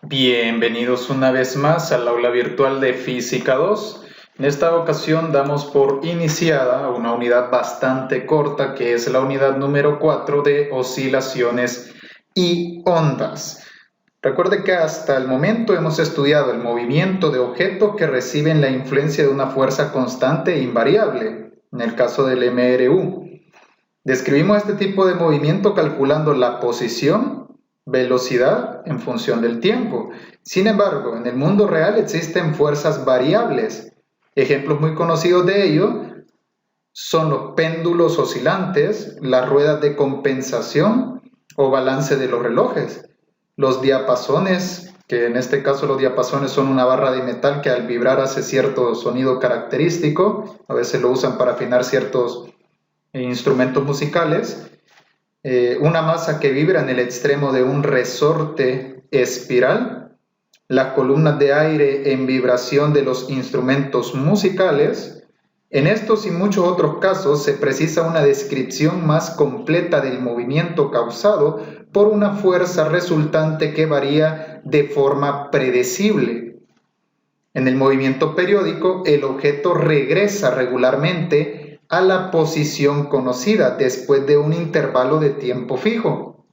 Bienvenidos una vez más al aula virtual de Física 2. En esta ocasión damos por iniciada una unidad bastante corta que es la unidad número 4 de oscilaciones y ondas. Recuerde que hasta el momento hemos estudiado el movimiento de objetos que reciben la influencia de una fuerza constante e invariable, en el caso del MRU. Describimos este tipo de movimiento calculando la posición, velocidad en función del tiempo. Sin embargo, en el mundo real existen fuerzas variables. Ejemplos muy conocidos de ello son los péndulos oscilantes, las ruedas de compensación o balance de los relojes, los diapasones, que en este caso los diapasones son una barra de metal que al vibrar hace cierto sonido característico, a veces lo usan para afinar ciertos instrumentos musicales, una masa que vibra en el extremo de un resorte espiral, las columnas de aire en vibración de los instrumentos musicales. En estos y muchos otros casos se precisa una descripción más completa del movimiento causado por una fuerza resultante que varía de forma predecible. En el movimiento periódico, el objeto regresa regularmente a la posición conocida después de un intervalo de tiempo fijo.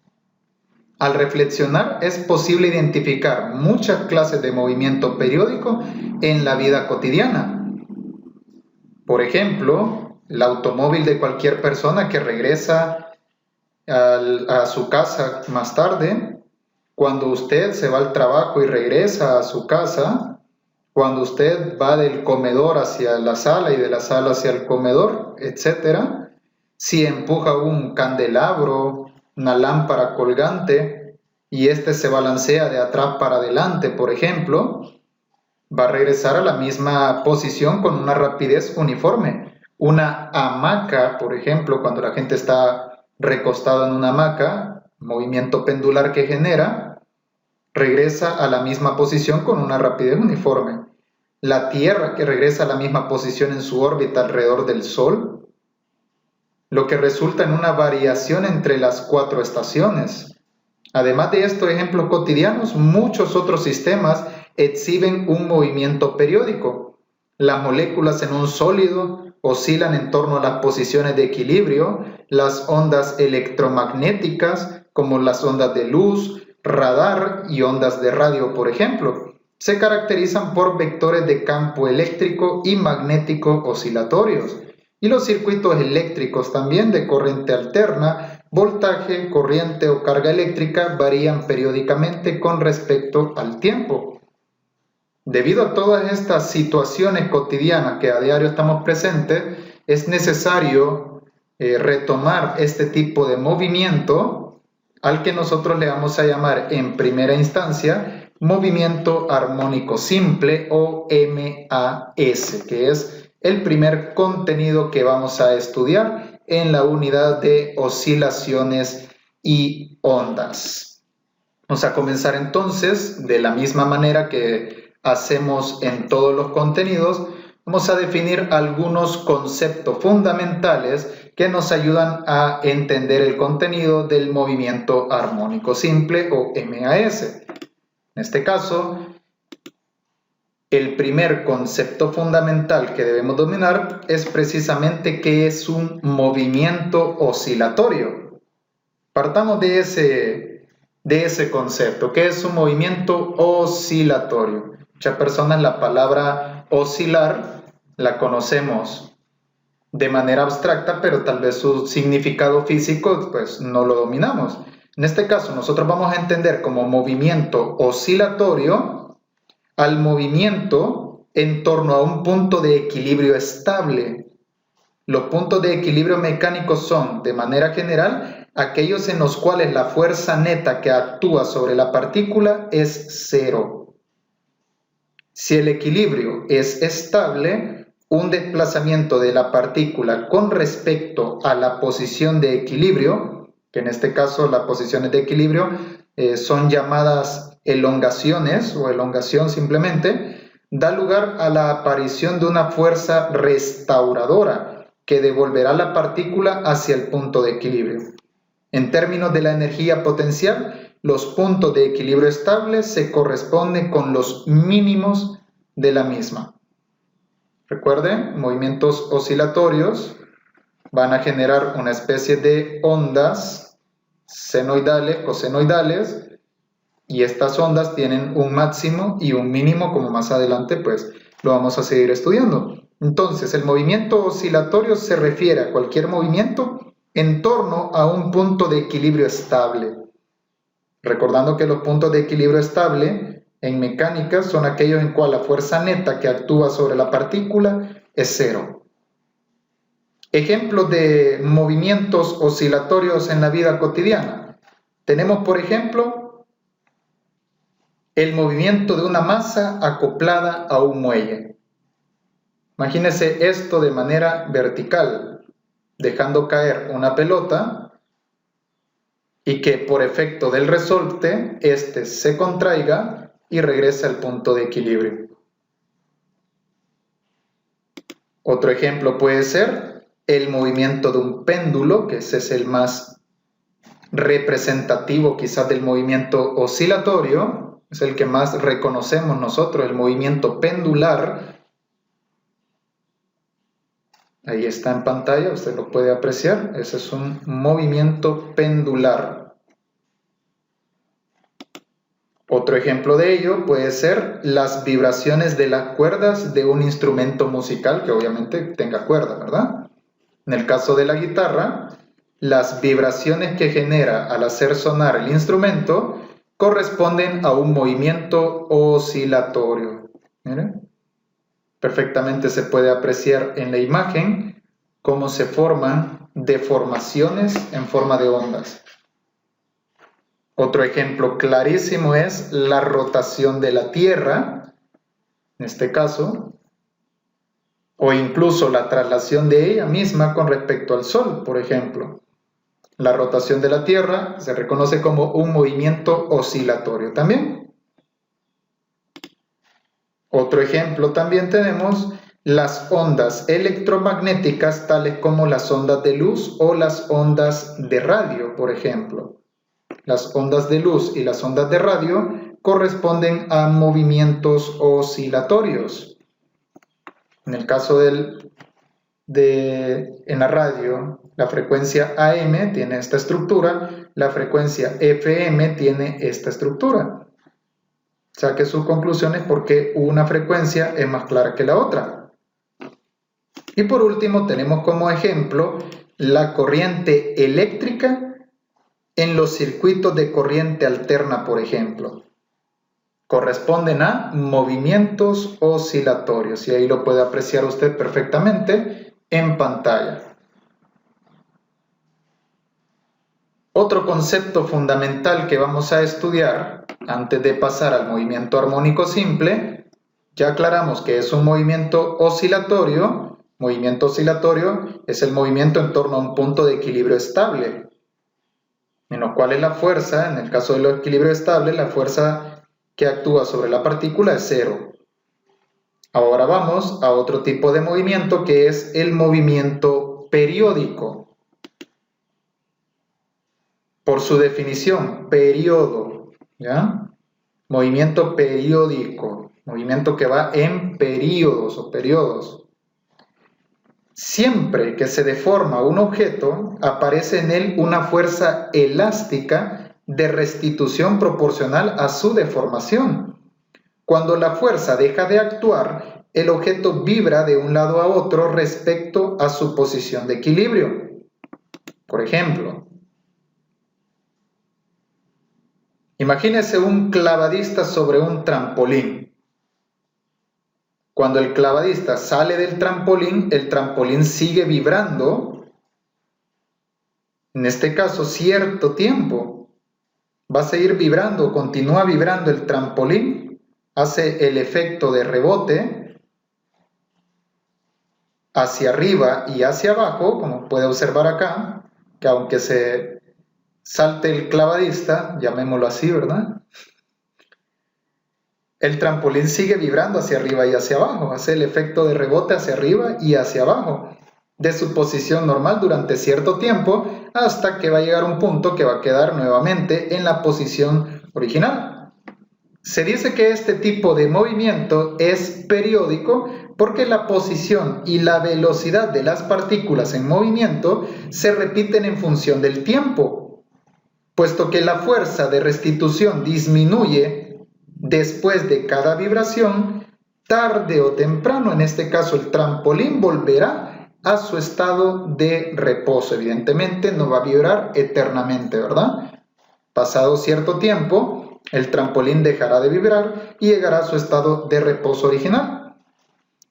Al reflexionar es posible identificar muchas clases de movimiento periódico en la vida cotidiana. Por ejemplo, el automóvil de cualquier persona que regresa a su casa más tarde, cuando usted se va al trabajo y regresa a su casa, cuando usted va del comedor hacia la sala y de la sala hacia el comedor, etc. Si empuja un candelabro, una lámpara colgante, y este se balancea de atrás para adelante, por ejemplo, va a regresar a la misma posición con una rapidez uniforme. Una hamaca, por ejemplo, cuando la gente está recostada en una hamaca, movimiento pendular que genera, regresa a la misma posición con una rapidez uniforme. La Tierra que regresa a la misma posición en su órbita alrededor del Sol, lo que resulta en una variación entre las 4 estaciones. Además de estos ejemplos cotidianos, muchos otros sistemas exhiben un movimiento periódico. Las moléculas en un sólido oscilan en torno a las posiciones de equilibrio, las ondas electromagnéticas, como las ondas de luz, radar y ondas de radio, por ejemplo, se caracterizan por vectores de campo eléctrico y magnético oscilatorios, y los circuitos eléctricos también de corriente alterna, voltaje, corriente o carga eléctrica varían periódicamente con respecto al tiempo. Debido a todas estas situaciones cotidianas que a diario estamos presentes, es necesario retomar este tipo de movimiento al que nosotros le vamos a llamar en primera instancia movimiento armónico simple o MAS, que es el primer contenido que vamos a estudiar en la unidad de oscilaciones y ondas. Vamos a comenzar entonces de la misma manera que hacemos en todos los contenidos. Vamos a definir algunos conceptos fundamentales que nos ayudan a entender el contenido del movimiento armónico simple o MAS. En este caso, el primer concepto fundamental que debemos dominar es precisamente qué es un movimiento oscilatorio. Partamos de ese concepto. ¿Qué es un movimiento oscilatorio? Muchas personas la palabra oscilar la conocemos de manera abstracta, pero tal vez su significado físico pues no lo dominamos. En este caso nosotros vamos a entender como movimiento oscilatorio al movimiento en torno a un punto de equilibrio estable. Los puntos de equilibrio mecánico son, de manera general, aquellos en los cuales la fuerza neta que actúa sobre la partícula es cero. Si el equilibrio es estable, un desplazamiento de la partícula con respecto a la posición de equilibrio, que en este caso las posiciones de equilibrio son llamadas elongaciones o elongación simplemente, da lugar a la aparición de una fuerza restauradora que devolverá la partícula hacia el punto de equilibrio. En términos de la energía potencial, los puntos de equilibrio estable se corresponden con los mínimos de la misma. Recuerden, movimientos oscilatorios van a generar una especie de ondas senoidales, cosenoidales, y estas ondas tienen un máximo y un mínimo, como más adelante pues lo vamos a seguir estudiando. Entonces, el movimiento oscilatorio se refiere a cualquier movimiento en torno a un punto de equilibrio estable. Recordando que los puntos de equilibrio estable en mecánica son aquellos en cual la fuerza neta que actúa sobre la partícula es cero. Ejemplos de movimientos oscilatorios en la vida cotidiana. Tenemos, por ejemplo, el movimiento de una masa acoplada a un muelle. Imagínense esto de manera vertical, dejando caer una pelota y que por efecto del resorte, éste se contraiga y regrese al punto de equilibrio. Otro ejemplo puede ser el movimiento de un péndulo, que ese es el más representativo quizás del movimiento oscilatorio, es el que más reconocemos nosotros, el movimiento pendular. Ahí está en pantalla, usted lo puede apreciar, ese es un movimiento pendular. Otro ejemplo de ello puede ser las vibraciones de las cuerdas de un instrumento musical que obviamente tenga cuerda, ¿verdad? En el caso de la guitarra, las vibraciones que genera al hacer sonar el instrumento corresponden a un movimiento oscilatorio. Miren. Perfectamente se puede apreciar en la imagen cómo se forman deformaciones en forma de ondas. Otro ejemplo clarísimo es la rotación de la Tierra, en este caso, o incluso la traslación de ella misma con respecto al Sol, por ejemplo. La rotación de la Tierra se reconoce como un movimiento oscilatorio también. Otro ejemplo también tenemos las ondas electromagnéticas, tales como las ondas de luz o las ondas de radio, por ejemplo. Las ondas de luz y las ondas de radio corresponden a movimientos oscilatorios. En el caso en la radio, la frecuencia AM tiene esta estructura, la frecuencia FM tiene esta estructura. Saque sus conclusiones porque una frecuencia es más clara que la otra. Y por último tenemos como ejemplo la corriente eléctrica en los circuitos de corriente alterna, por ejemplo. Corresponden a movimientos oscilatorios y ahí lo puede apreciar usted perfectamente en pantalla. Otro concepto fundamental que vamos a estudiar antes de pasar al movimiento armónico simple, ya aclaramos que es un movimiento oscilatorio. Movimiento oscilatorio es el movimiento en torno a un punto de equilibrio estable, en lo cual es la fuerza, en el caso del equilibrio estable, la fuerza que actúa sobre la partícula es cero. Ahora vamos a otro tipo de movimiento que es el movimiento periódico. Por su definición, periodo, ¿ya? Movimiento periódico, movimiento que va en períodos o periodos. Siempre que se deforma un objeto, aparece en él una fuerza elástica de restitución proporcional a su deformación. Cuando la fuerza deja de actuar, el objeto vibra de un lado a otro respecto a su posición de equilibrio. Por ejemplo, imagínese un clavadista sobre un trampolín. Cuando el clavadista sale del trampolín, el trampolín sigue vibrando, en este caso cierto tiempo. Va a seguir vibrando, continúa vibrando el trampolín, hace el efecto de rebote hacia arriba y hacia abajo, como puede observar acá, que aunque se salte el clavadista, llamémoslo así, ¿verdad? El trampolín sigue vibrando hacia arriba y hacia abajo, hace el efecto de rebote hacia arriba y hacia abajo, de su posición normal durante cierto tiempo, hasta que va a llegar un punto que va a quedar nuevamente en la posición original. Se dice que este tipo de movimiento es periódico porque la posición y la velocidad de las partículas en movimiento se repiten en función del tiempo, puesto que la fuerza de restitución disminuye después de cada vibración. Tarde o temprano, en este caso el trampolín volverá a su estado de reposo. Evidentemente no va a vibrar eternamente, ¿verdad? Pasado cierto tiempo, el trampolín dejará de vibrar y llegará a su estado de reposo original.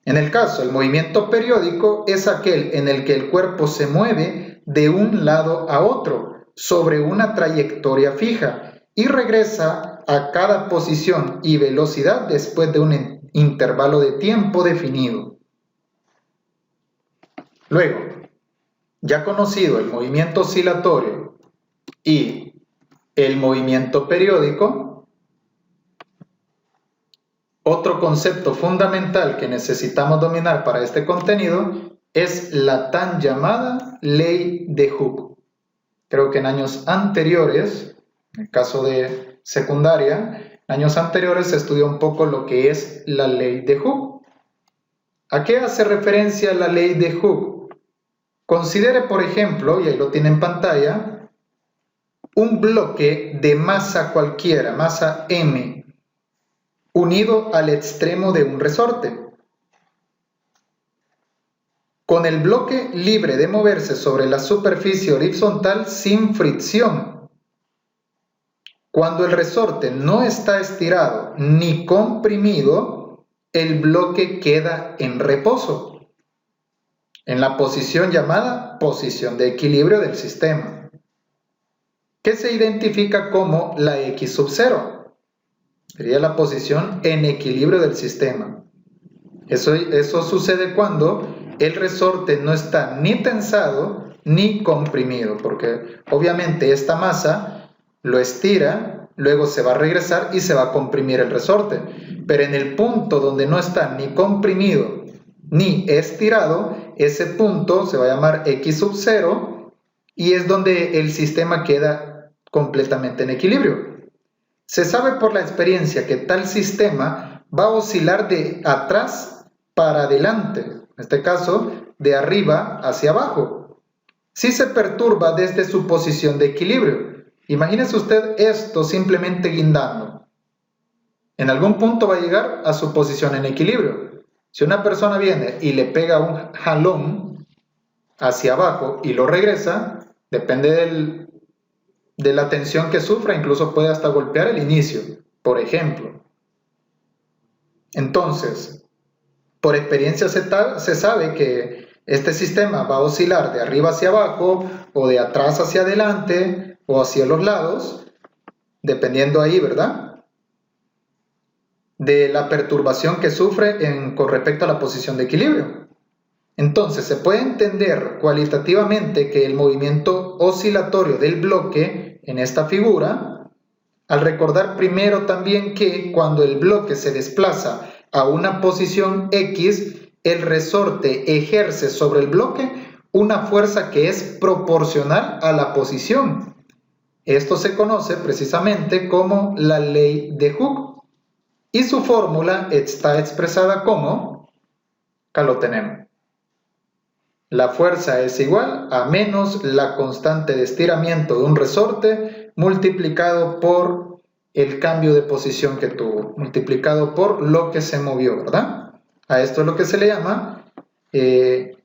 En el caso, el movimiento periódico es aquel en el que el cuerpo se mueve de un lado a otro sobre una trayectoria fija y regresa a cada posición y velocidad después de un intervalo de tiempo definido. Luego, ya conocido el movimiento oscilatorio y el movimiento periódico, otro concepto fundamental que necesitamos dominar para este contenido es la tan llamada ley de Hooke. Creo que en años anteriores, en el caso de secundaria, en años anteriores se estudió un poco lo que es la ley de Hooke. ¿A qué hace referencia la ley de Hooke? Considere, por ejemplo, y ahí lo tiene en pantalla, un bloque de masa cualquiera, masa M, unido al extremo de un resorte, con el bloque libre de moverse sobre la superficie horizontal sin fricción. Cuando el resorte no está estirado ni comprimido, el bloque queda en reposo, en la posición llamada posición de equilibrio del sistema, que se identifica como la X sub 0. Sería la posición en equilibrio del sistema. Eso sucede cuando el resorte no está ni tensado ni comprimido, porque obviamente esta masa lo estira, luego se va a regresar y se va a comprimir el resorte. Pero en el punto donde no está ni comprimido ni estirado, ese punto se va a llamar X sub 0 y es donde el sistema queda completamente en equilibrio. Se sabe por la experiencia que tal sistema va a oscilar de atrás para adelante, en este caso de arriba hacia abajo, si se perturba desde su posición de equilibrio. Imagínese usted esto simplemente guindando. En algún punto va a llegar a su posición en equilibrio. Si una persona viene y le pega un jalón hacia abajo y lo regresa, depende de la tensión que sufra, incluso puede hasta golpear el inicio, por ejemplo. Entonces, por experiencia se sabe que este sistema va a oscilar de arriba hacia abajo o de atrás hacia adelante o hacia los lados, dependiendo ahí, ¿verdad?, de la perturbación que sufre con respecto a la posición de equilibrio. Entonces, se puede entender cualitativamente que el movimiento oscilatorio del bloque en esta figura, al recordar primero también que cuando el bloque se desplaza a una posición X, el resorte ejerce sobre el bloque una fuerza que es proporcional a la posición. Esto se conoce precisamente como la ley de Hooke y su fórmula está expresada como, acá lo tenemos, la fuerza es igual a menos la constante de estiramiento de un resorte multiplicado por el cambio de posición que tuvo, multiplicado por lo que se movió, ¿verdad? A esto es lo que se le llama ley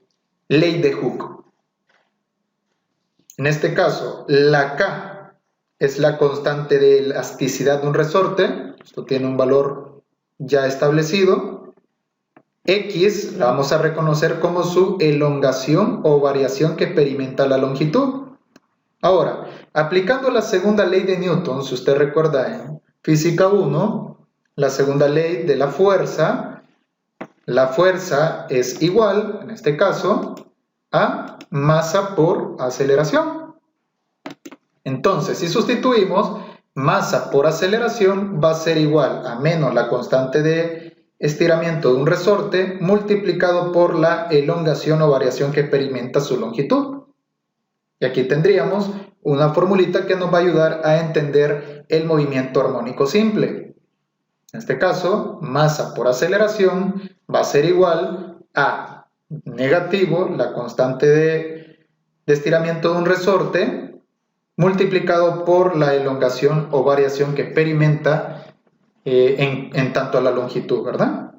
de Hooke. En este caso, la K es la constante de elasticidad de un resorte, esto tiene un valor ya establecido. X la vamos a reconocer como su elongación o variación que experimenta la longitud. Ahora, aplicando la segunda ley de Newton, si usted recuerda en Física 1, la segunda ley de la fuerza es igual, en este caso, a masa por aceleración. Entonces, si sustituimos, masa por aceleración va a ser igual a menos la constante de estiramiento de un resorte multiplicado por la elongación o variación que experimenta su longitud. Y aquí tendríamos una formulita que nos va a ayudar a entender el movimiento armónico simple. En este caso, masa por aceleración va a ser igual a negativo, la constante de estiramiento de un resorte, multiplicado por la elongación o variación que experimenta en tanto a la longitud, ¿verdad?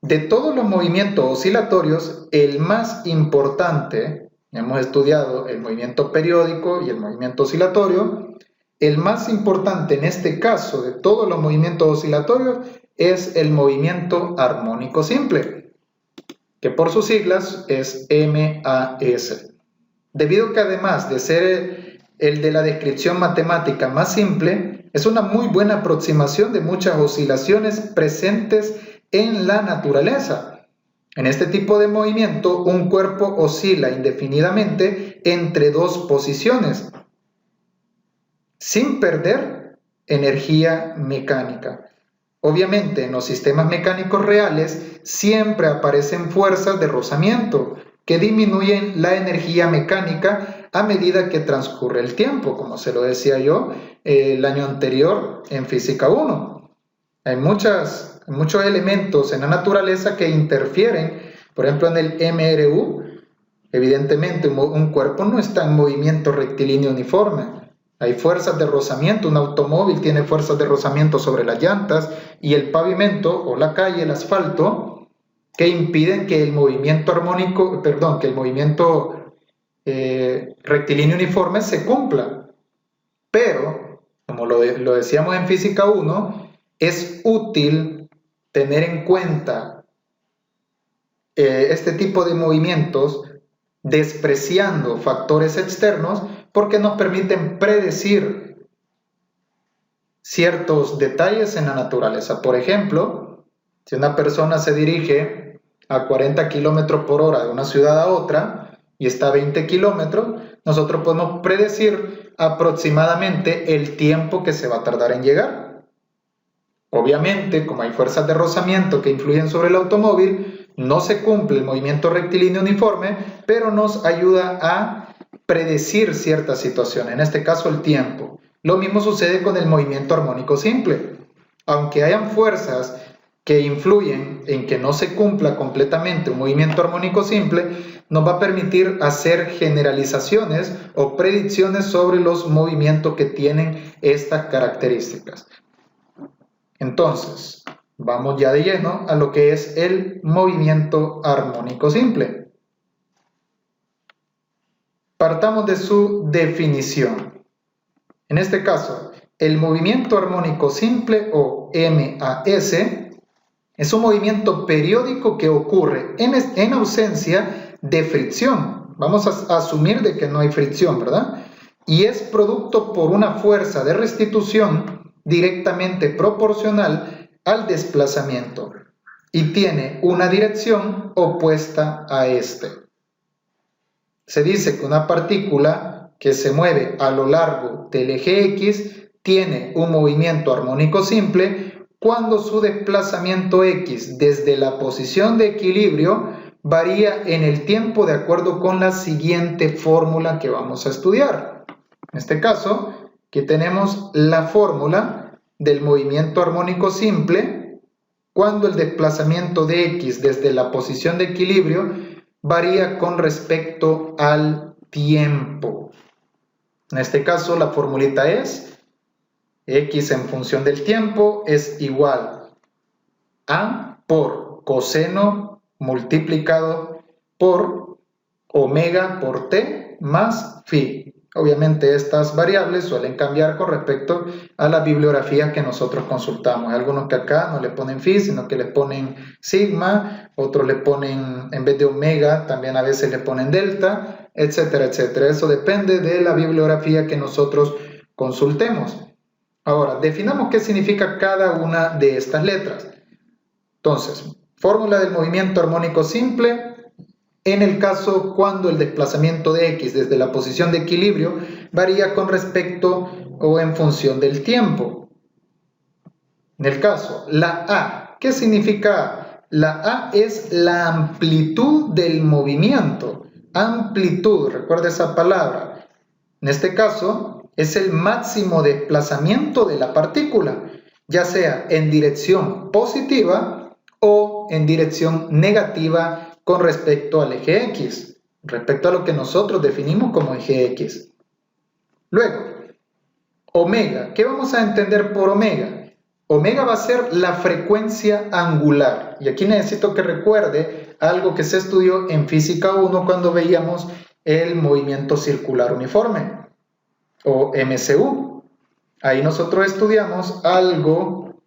De todos los movimientos oscilatorios, el más importante, hemos estudiado el movimiento periódico y el movimiento oscilatorio, el más importante en este caso de todos los movimientos oscilatorios es el movimiento armónico simple, que por sus siglas es MAS. Debido a que además de ser el de la descripción matemática más simple, es una muy buena aproximación de muchas oscilaciones presentes en la naturaleza. En este tipo de movimiento, un cuerpo oscila indefinidamente entre dos posiciones, sin perder energía mecánica. Obviamente, en los sistemas mecánicos reales siempre aparecen fuerzas de rozamiento que disminuyen la energía mecánica a medida que transcurre el tiempo, como se lo decía yo el año anterior en Física 1. Hay muchos elementos en la naturaleza que interfieren, por ejemplo en el MRU, evidentemente un cuerpo no está en movimiento rectilíneo uniforme. Hay fuerzas de rozamiento, un automóvil tiene fuerzas de rozamiento sobre las llantas y el pavimento o la calle, el asfalto, que impiden que el movimiento armónico, perdón, que el movimiento rectilíneo uniforme se cumpla. Pero, como lo decíamos en Física 1, es útil tener en cuenta este tipo de movimientos despreciando factores externos porque nos permiten predecir ciertos detalles en la naturaleza. Por ejemplo, si una persona se dirige a 40 km por hora de una ciudad a otra y está a 20 km, nosotros podemos predecir aproximadamente el tiempo que se va a tardar en llegar. Obviamente, como hay fuerzas de rozamiento que influyen sobre el automóvil, no se cumple el movimiento rectilíneo uniforme, pero nos ayuda a predecir ciertas situaciones, en este caso el tiempo. Lo mismo sucede con el movimiento armónico simple. Aunque hayan fuerzas que influyen en que no se cumpla completamente un movimiento armónico simple, nos va a permitir hacer generalizaciones o predicciones sobre los movimientos que tienen estas características. Entonces, vamos ya de lleno a lo que es el movimiento armónico simple. Partamos de su definición. En este caso, el movimiento armónico simple o MAS es un movimiento periódico que ocurre en ausencia de fricción. Vamos a asumir de que no hay fricción, ¿verdad? Y es producto por una fuerza de restitución directamente proporcional al desplazamiento y tiene una dirección opuesta a este. Se dice que una partícula que se mueve a lo largo del eje X tiene un movimiento armónico simple cuando su desplazamiento X desde la posición de equilibrio varía en el tiempo de acuerdo con la siguiente fórmula que vamos a estudiar. En este caso, aquí tenemos la fórmula del movimiento armónico simple cuando el desplazamiento de X desde la posición de equilibrio varía con respecto al tiempo. En este caso, la formulita es X en función del tiempo es igual a por coseno multiplicado por omega por t más phi. Obviamente estas variables suelen cambiar con respecto a la bibliografía que nosotros consultamos. Hay algunos que acá no le ponen phi, sino que le ponen sigma, otros le ponen, en vez de omega, también a veces le ponen delta, etcétera, etcétera. Eso depende de la bibliografía que nosotros consultemos. Ahora, definamos qué significa cada una de estas letras. Entonces, fórmula del movimiento armónico simple. En el caso cuando el desplazamiento de X desde la posición de equilibrio varía con respecto o en función del tiempo. En el caso, la A, ¿qué significa A? La A es la amplitud del movimiento. amplitud, recuerda esa palabra. En este caso, es el máximo desplazamiento de la partícula, ya sea en dirección positiva o en dirección negativa con respecto al eje X, respecto a lo que nosotros definimos como eje X. Luego, omega. ¿Qué vamos a entender por omega? Omega va a ser la frecuencia angular. Y aquí necesito que recuerde algo que se estudió en Física 1 cuando veíamos el movimiento circular uniforme, o MCU. Ahí nosotros estudiamos algo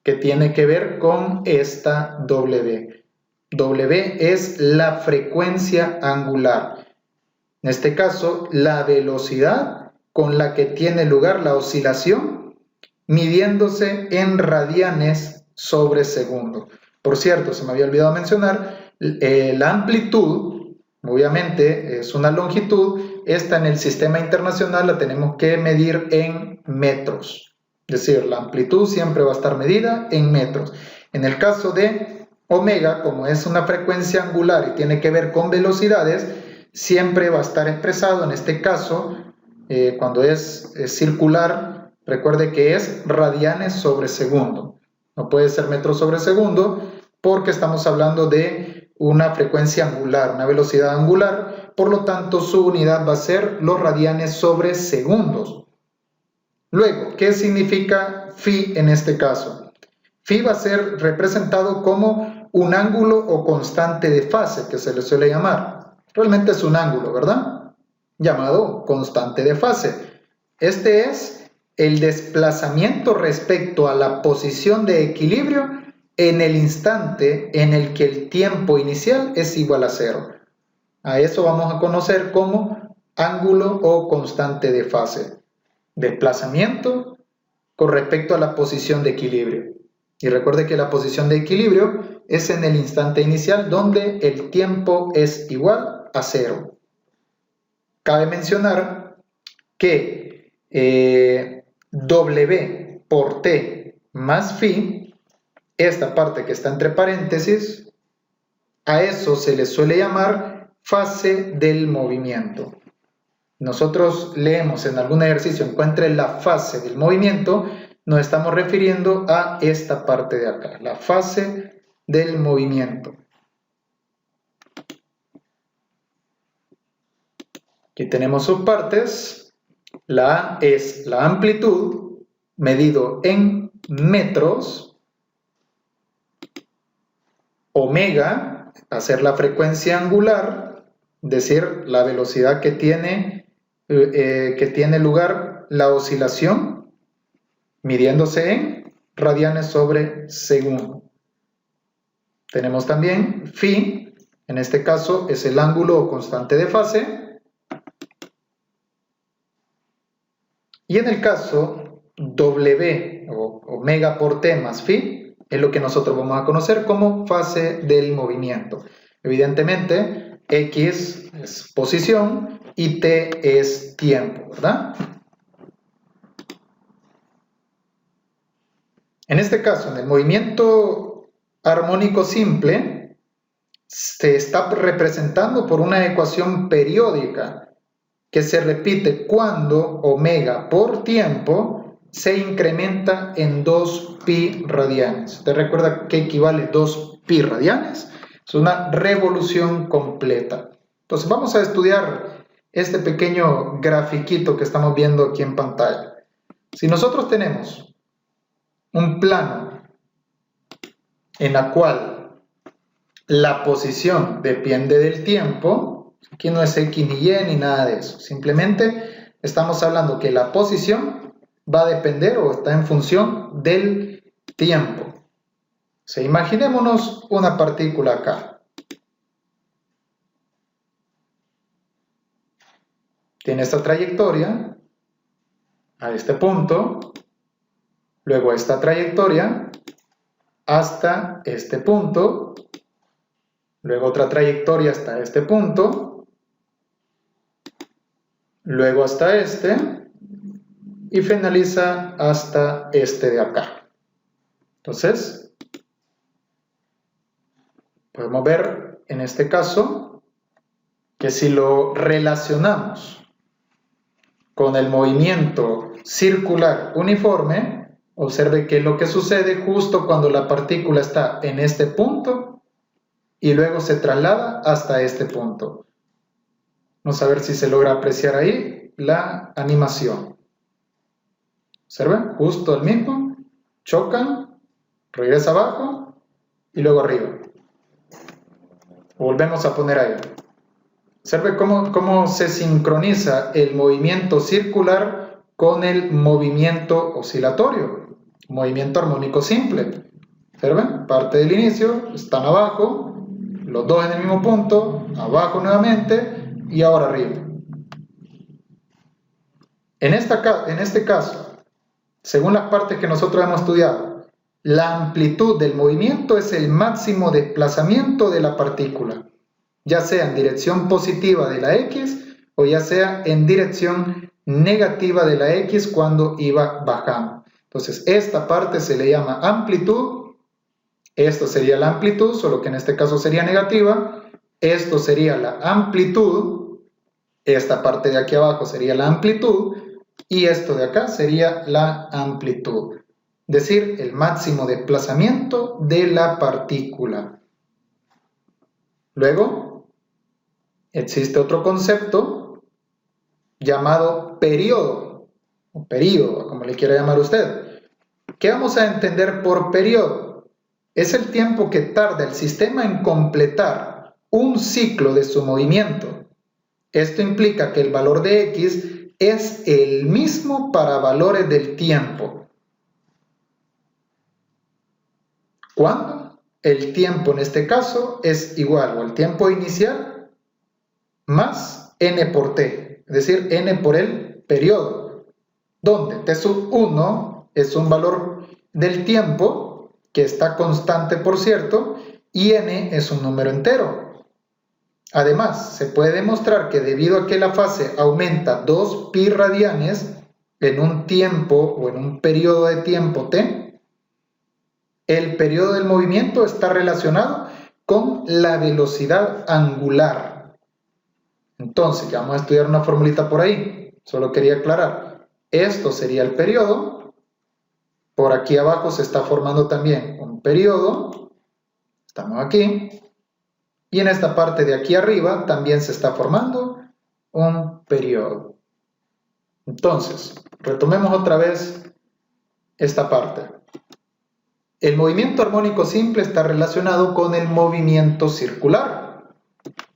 que tiene que ver con esta W. W es la frecuencia angular. En este caso, la velocidad con la que tiene lugar la oscilación, midiéndose en radianes sobre segundo. Por cierto, se me había olvidado mencionar, la amplitud, obviamente es una longitud, esta en el sistema internacional la tenemos que medir en metros. Es decir, la amplitud siempre va a estar medida en metros. En el caso de omega, como es una frecuencia angular y tiene que ver con velocidades, siempre va a estar expresado, en este caso, cuando es circular, recuerde que es radianes sobre segundo. No puede ser metros sobre segundo porque estamos hablando de una frecuencia angular, una velocidad angular, por lo tanto su unidad va a ser los radianes sobre segundos. Luego, ¿qué significa phi en este caso? Phi va a ser representado como un ángulo o constante de fase, que se le suele llamar. Realmente es un ángulo, ¿verdad? Llamado constante de fase. Este es el desplazamiento respecto a la posición de equilibrio en el instante en el que el tiempo inicial es igual a 0. A eso vamos a conocer como ángulo o constante de fase. Desplazamiento con respecto a la posición de equilibrio. Y recuerde que la posición de equilibrio es en el instante inicial donde el tiempo es igual a 0. Cabe mencionar que W por T más phi, esta parte que está entre paréntesis, a eso se le suele llamar fase del movimiento. Nosotros leemos en algún ejercicio, encuentre la fase del movimiento, nos estamos refiriendo a esta parte de acá, la fase del movimiento. Aquí tenemos sus partes. La A es la amplitud, medido en metros. Omega va a ser la frecuencia angular, es decir, la velocidad que tiene lugar la oscilación, midiéndose en radianes sobre segundo. Tenemos también phi, en este caso es el ángulo o constante de fase. Y en el caso W o omega por T más phi es lo que nosotros vamos a conocer como fase del movimiento. Evidentemente, X es posición y T es tiempo, ¿verdad? En este caso, en el movimiento armónico simple, se está representando por una ecuación periódica que se repite cuando omega por tiempo se incrementa en 2 pi radianes. ¿Usted recuerda qué equivale 2 pi radianes? Es una revolución completa. Entonces vamos a estudiar este pequeño grafiquito que estamos viendo aquí en pantalla. Si nosotros tenemos un plano en la cual la posición depende del tiempo, aquí no es X ni Y ni nada de eso, simplemente estamos hablando que la posición va a depender o está en función del tiempo. O sea, imaginémonos una partícula acá. Tiene esta trayectoria a este punto, luego esta trayectoria hasta este punto, luego otra trayectoria hasta este punto, luego hasta este y finaliza hasta este de acá. Entonces, podemos ver en este caso que si lo relacionamos con el movimiento circular uniforme, observe qué es lo que sucede justo cuando la partícula está en este punto y luego se traslada hasta este punto. Vamos a ver si se logra apreciar ahí la animación. Observen, justo el mismo, chocan, regresa abajo y luego arriba. Volvemos a poner ahí. Observe cómo se sincroniza el movimiento circular con el movimiento oscilatorio, movimiento armónico simple. Observen, parte del inicio, están abajo, los dos en el mismo punto, abajo nuevamente y ahora arriba. En este caso, según las partes que nosotros hemos estudiado, la amplitud del movimiento es el máximo desplazamiento de la partícula, ya sea en dirección positiva de la X o ya sea en dirección negativa de la X cuando iba bajando. Entonces, esta parte se le llama amplitud, esto sería la amplitud, solo que en este caso sería negativa, esto sería la amplitud, esta parte de aquí abajo sería la amplitud y esto de acá sería la amplitud, es decir, el máximo desplazamiento de la partícula. Luego, existe otro concepto llamado periodo, o período, como le quiera llamar usted. ¿Qué vamos a entender por periodo? Es el tiempo que tarda el sistema en completar un ciclo de su movimiento. Esto implica que el valor de X es el mismo para valores del tiempo. ¿Cuándo? El tiempo en este caso es igual, o el tiempo inicial más n por t, es decir, n por el periodo, donde t sub 1 es un valor del tiempo que está constante, por cierto, y n es un número entero. Además, se puede demostrar que debido a que la fase aumenta 2 pi radianes en un tiempo o en un periodo de tiempo t, el periodo del movimiento está relacionado con la velocidad angular. Entonces, ya vamos a estudiar una formulita por ahí. Solo quería aclarar. Esto sería el periodo. Por aquí abajo se está formando también un periodo. Estamos aquí. Y en esta parte de aquí arriba también se está formando un periodo. Entonces, retomemos otra vez esta parte. El movimiento armónico simple está relacionado con el movimiento circular.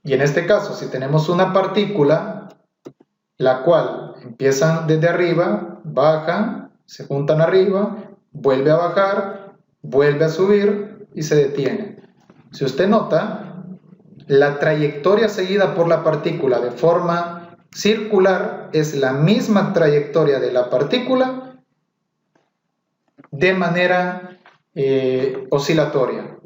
Y en este caso, si tenemos una partícula, la cual empiezan desde arriba, bajan, se juntan arriba, vuelve a bajar, vuelve a subir y se detiene. Si usted nota, la trayectoria seguida por la partícula de forma circular es la misma trayectoria de la partícula de manera oscilatoria,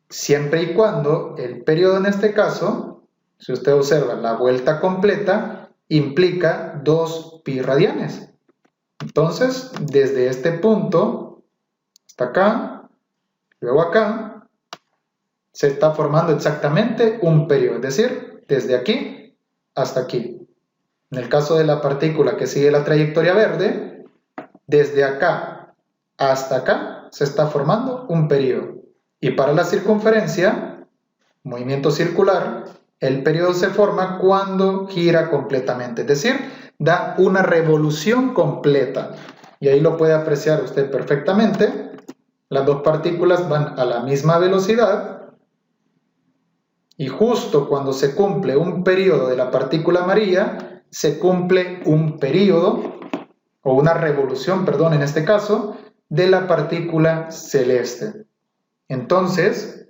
siempre y cuando el periodo en este caso, si usted observa la vuelta completa, implica 2 pi radianes. Entonces, desde este punto hasta acá, luego acá, se está formando exactamente un periodo, es decir, desde aquí hasta aquí. En el caso de la partícula que sigue la trayectoria verde, desde acá hasta acá se está formando un periodo. Y para la circunferencia, movimiento circular, el periodo se forma cuando gira completamente, es decir, da una revolución completa. Y ahí lo puede apreciar usted perfectamente. Las dos partículas van a la misma velocidad y justo cuando se cumple un periodo de la partícula amarilla, se cumple un periodo, o una revolución, perdón, en este caso, de la partícula celeste. Entonces,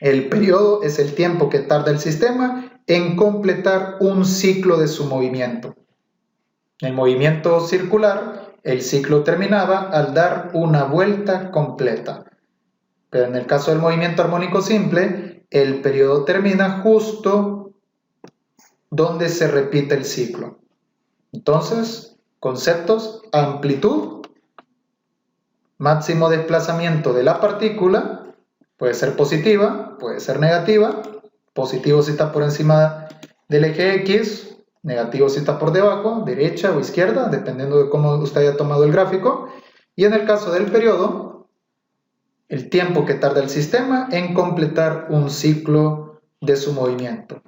el periodo es el tiempo que tarda el sistema en completar un ciclo de su movimiento. En el movimiento circular, el ciclo terminaba al dar una vuelta completa. Pero en el caso del movimiento armónico simple, el periodo termina justo donde se repite el ciclo. Entonces, conceptos: amplitud, máximo desplazamiento de la partícula, puede ser positiva, puede ser negativa, positivo si está por encima del eje X, negativo si está por debajo, derecha o izquierda, dependiendo de cómo usted haya tomado el gráfico. Y en el caso del periodo, el tiempo que tarda el sistema en completar un ciclo de su movimiento.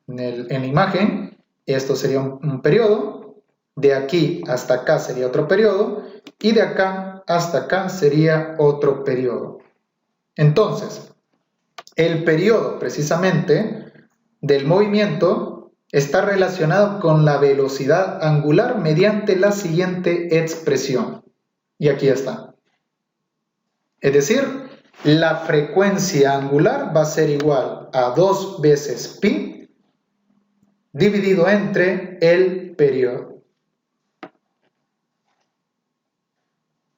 En la imagen, esto sería un periodo, de aquí hasta acá sería otro periodo, y de acá hasta acá sería otro periodo. Entonces, el periodo precisamente del movimiento está relacionado con la velocidad angular mediante la siguiente expresión. Y aquí está. Es decir, la frecuencia angular va a ser igual a 2 veces pi dividido entre el periodo.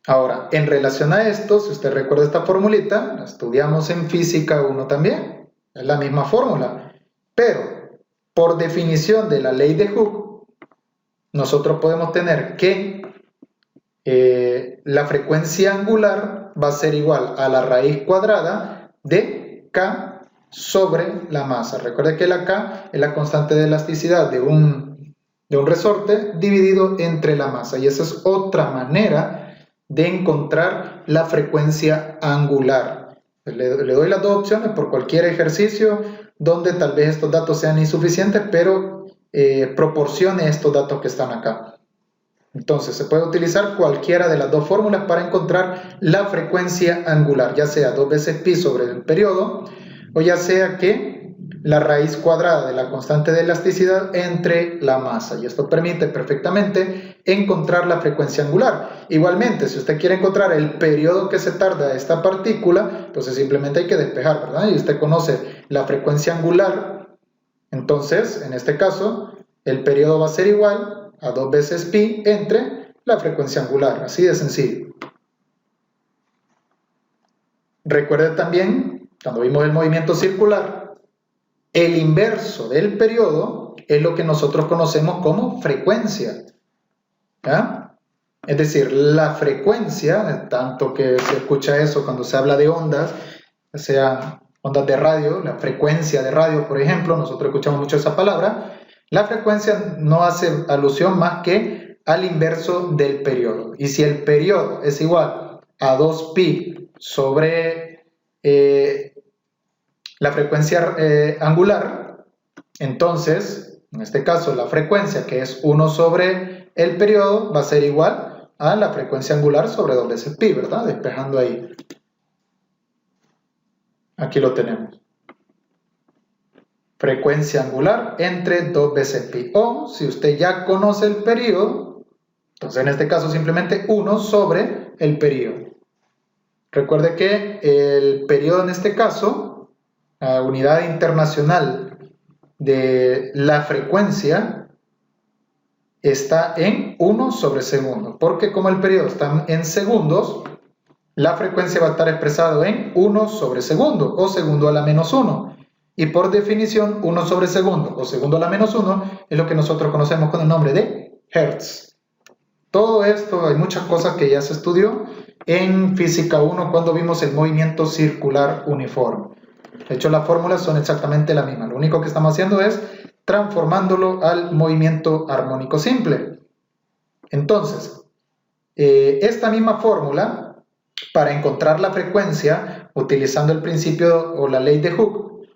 Ahora, en relación a esto, si usted recuerda esta formulita, la estudiamos en física 1 también, es la misma fórmula, pero por definición de la ley de Hooke, nosotros podemos tener que la frecuencia angular va a ser igual a la raíz cuadrada de K sobre la masa. Recuerde que la K es la constante de elasticidad de un resorte dividido entre la masa, y esa es otra manera de encontrar la frecuencia angular. Le doy las dos opciones por cualquier ejercicio donde tal vez estos datos sean insuficientes, pero proporcione estos datos que están acá. Entonces se puede utilizar cualquiera de las dos fórmulas para encontrar la frecuencia angular, ya sea 2 veces pi sobre el periodo, o ya sea que la raíz cuadrada de la constante de elasticidad entre la masa, y esto permite perfectamente encontrar la frecuencia angular. Igualmente, si usted quiere encontrar el periodo que se tarda esta partícula, entonces simplemente hay que despejar, ¿verdad? Y usted conoce la frecuencia angular, entonces en este caso el periodo va a ser igual a 2 veces pi entre la frecuencia angular, así de sencillo. Recuerde también, cuando vimos el movimiento circular, el inverso del periodo es lo que nosotros conocemos como frecuencia. ¿Ya? Es decir, la frecuencia, tanto que se escucha eso cuando se habla de ondas, sean ondas de radio, la frecuencia de radio, por ejemplo, nosotros escuchamos mucho esa palabra. La frecuencia no hace alusión más que al inverso del periodo. Y si el periodo es igual a 2pi sobre la frecuencia angular, entonces, en este caso, la frecuencia, que es 1 sobre el periodo, va a ser igual a la frecuencia angular sobre 2 veces pi, ¿verdad? Despejando ahí. Aquí lo tenemos. Frecuencia angular entre 2 veces pi. O, si usted ya conoce el periodo, entonces en este caso simplemente 1 sobre el periodo. Recuerde que el periodo en este caso, la unidad internacional de la frecuencia, está en 1 sobre segundo. Porque como el periodo está en segundos, la frecuencia va a estar expresado en 1 sobre segundo o segundo a la menos 1. Y por definición, 1 sobre segundo o segundo a la menos 1 es lo que nosotros conocemos con el nombre de Hertz. Todo esto, hay muchas cosas que ya se estudió en física 1 cuando vimos el movimiento circular uniforme. De hecho, las fórmulas son exactamente las mismas. Lo único que estamos haciendo es transformándolo al movimiento armónico simple. Entonces, esta misma fórmula, para encontrar la frecuencia, utilizando el principio o la ley de Hooke,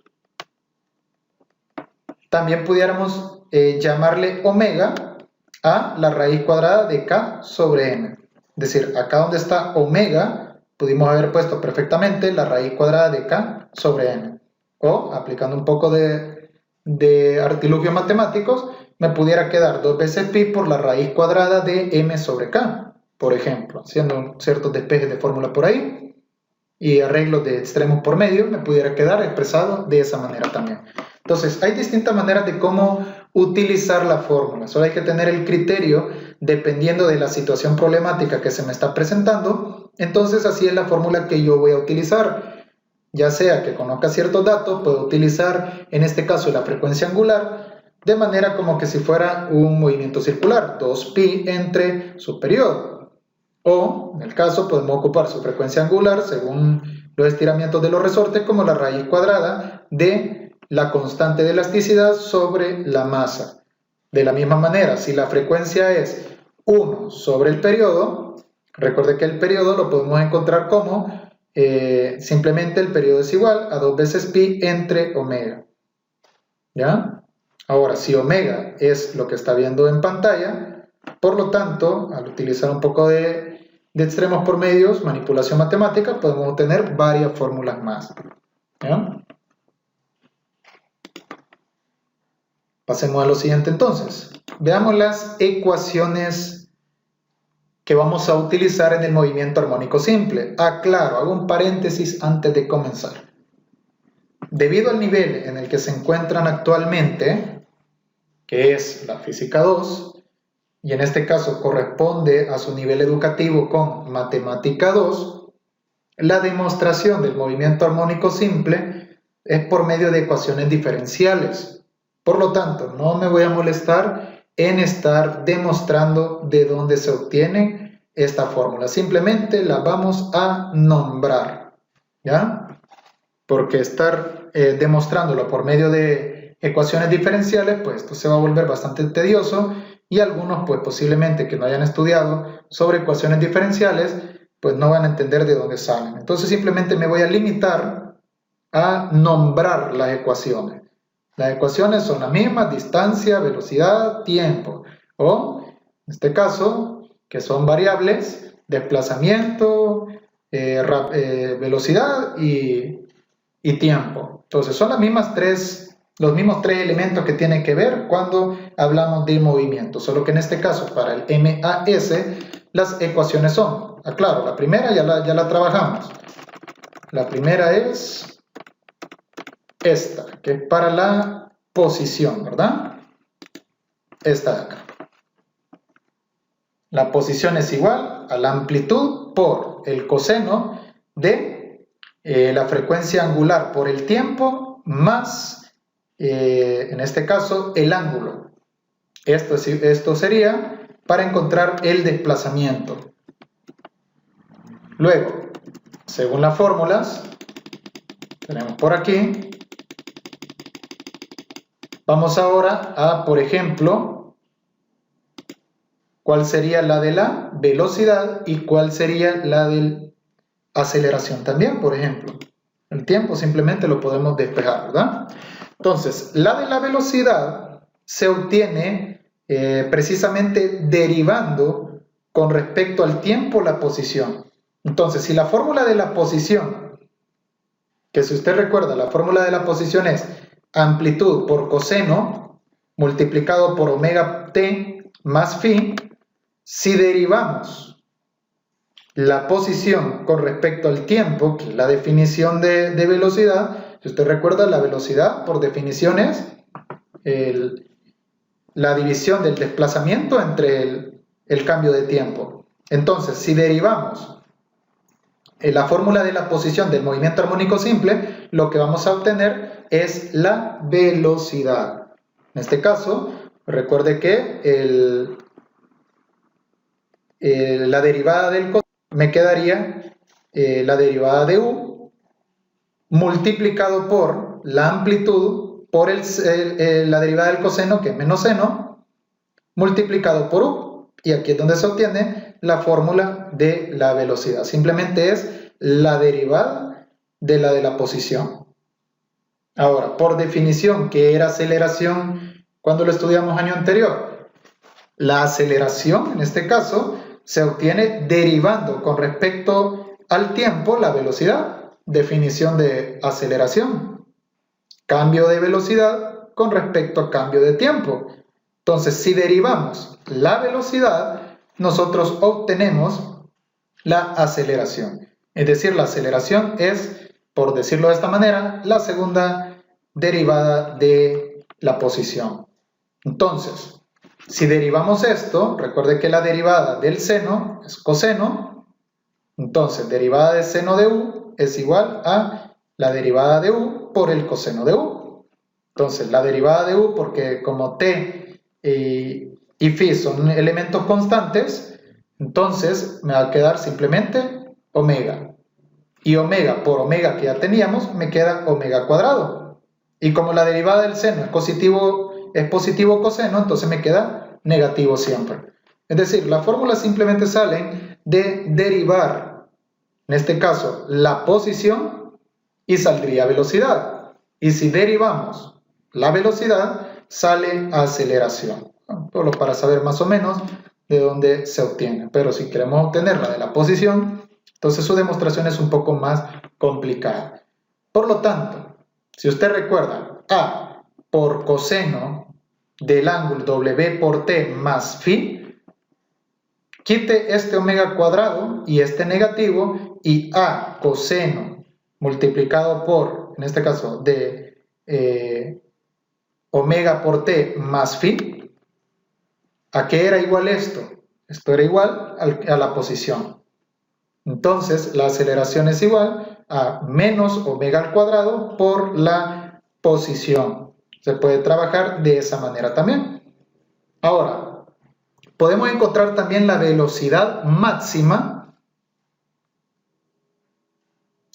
también pudiéramos llamarle omega a la raíz cuadrada de K sobre M. Es decir, acá donde está omega, pudimos haber puesto perfectamente la raíz cuadrada de K sobre M. O, aplicando un poco de artilugios matemáticos, me pudiera quedar 2 veces pi por la raíz cuadrada de M sobre K, por ejemplo. Haciendo ciertos despejes de fórmula por ahí y arreglos de extremos por medio, me pudiera quedar expresado de esa manera también. Entonces, hay distintas maneras de cómo utilizar la fórmula. Solo hay que tener el criterio dependiendo de la situación problemática que se me está presentando. Entonces, así es la fórmula que yo voy a utilizar. Ya sea que conozca ciertos datos, puedo utilizar en este caso la frecuencia angular de manera como que si fuera un movimiento circular, 2pi entre su periodo. O, en el caso, podemos ocupar su frecuencia angular según los estiramientos de los resortes como la raíz cuadrada de la constante de elasticidad sobre la masa. De la misma manera, si la frecuencia es 1 sobre el periodo, recuerde que el periodo lo podemos encontrar como simplemente el periodo es igual a 2 veces pi entre omega. ¿Ya? Ahora, si omega es lo que está viendo en pantalla, por lo tanto, al utilizar un poco de extremos por medios, manipulación matemática, podemos obtener varias fórmulas más. ¿Ya? Pasemos a lo siguiente entonces. Veamos las ecuaciones que vamos a utilizar en el movimiento armónico simple. Aclaro, hago un paréntesis antes de comenzar. Debido al nivel en el que se encuentran actualmente, que es la física 2, y en este caso corresponde a su nivel educativo con matemática 2, la demostración del movimiento armónico simple es por medio de ecuaciones diferenciales. Por lo tanto, no me voy a molestar en estar demostrando de dónde se obtiene esta fórmula. Simplemente la vamos a nombrar, ¿ya? Porque estar demostrándolo por medio de ecuaciones diferenciales, pues esto se va a volver bastante tedioso y algunos, pues posiblemente que no hayan estudiado sobre ecuaciones diferenciales, pues no van a entender de dónde salen. Entonces simplemente me voy a limitar a nombrar las ecuaciones. Las ecuaciones son las mismas: distancia, velocidad, tiempo. O, en este caso, que son variables, desplazamiento, velocidad y tiempo. Entonces, son los mismos tres elementos que tienen que ver cuando hablamos de movimiento. Solo que en este caso, para el MAS, las ecuaciones son, aclaro, la primera ya la trabajamos. La primera es esta, que es para la posición, ¿verdad? Esta de acá. La posición es igual a la amplitud por el coseno de la frecuencia angular por el tiempo más, en este caso, el ángulo. Esto sería para encontrar el desplazamiento. Luego, según las fórmulas, tenemos por aquí. Vamos ahora a, por ejemplo, cuál sería la de la velocidad y cuál sería la de aceleración también, por ejemplo. El tiempo simplemente lo podemos despejar, ¿verdad? Entonces, la de la velocidad se obtiene precisamente derivando con respecto al tiempo la posición. Entonces, si la fórmula de la posición, que si usted recuerda, la fórmula de la posición es amplitud por coseno multiplicado por omega t más phi, si derivamos la posición con respecto al tiempo, que es la definición de velocidad, si usted recuerda, la velocidad por definición es la división del desplazamiento entre el cambio de tiempo. Entonces, si derivamos la fórmula de la posición del movimiento armónico simple, lo que vamos a obtener es la velocidad. En este caso, recuerde que la derivada del coseno me quedaría la derivada de u multiplicado por la amplitud por la derivada del coseno, que es menos seno, multiplicado por u. Y aquí es donde se obtiene la fórmula de la velocidad. Simplemente es la derivada de la posición. Ahora, por definición, ¿qué era aceleración cuando lo estudiamos año anterior? La aceleración, en este caso, se obtiene derivando con respecto al tiempo la velocidad. Definición de aceleración. Cambio de velocidad con respecto a cambio de tiempo. Entonces, si derivamos la velocidad, nosotros obtenemos la aceleración. Es decir, la aceleración es, por decirlo de esta manera, la segunda derivada de la posición. Entonces, si derivamos esto, recuerde que la derivada del seno es coseno. Entonces, derivada de seno de u es igual a la derivada de u por el coseno de u. Entonces, la derivada de u, porque como t y phi son elementos constantes, entonces me va a quedar simplemente omega. Y omega por omega que ya teníamos, me queda omega cuadrado. Y como la derivada del seno es positivo coseno, entonces me queda negativo siempre. Es decir, las fórmulas simplemente salen de derivar, en este caso, la posición y saldría velocidad. Y si derivamos la velocidad, sale aceleración. Solo para saber más o menos de dónde se obtiene. Pero si queremos obtenerla de la posición, entonces su demostración es un poco más complicada. Por lo tanto, si usted recuerda, A por coseno del ángulo W por T más phi, quite este omega cuadrado y este negativo, y A coseno multiplicado por, en este caso, de omega por T más phi, ¿a qué era igual esto? Esto era igual a la posición. Entonces, la aceleración es igual a menos omega al cuadrado por la posición. Se puede trabajar de esa manera también. Ahora, podemos encontrar también la velocidad máxima.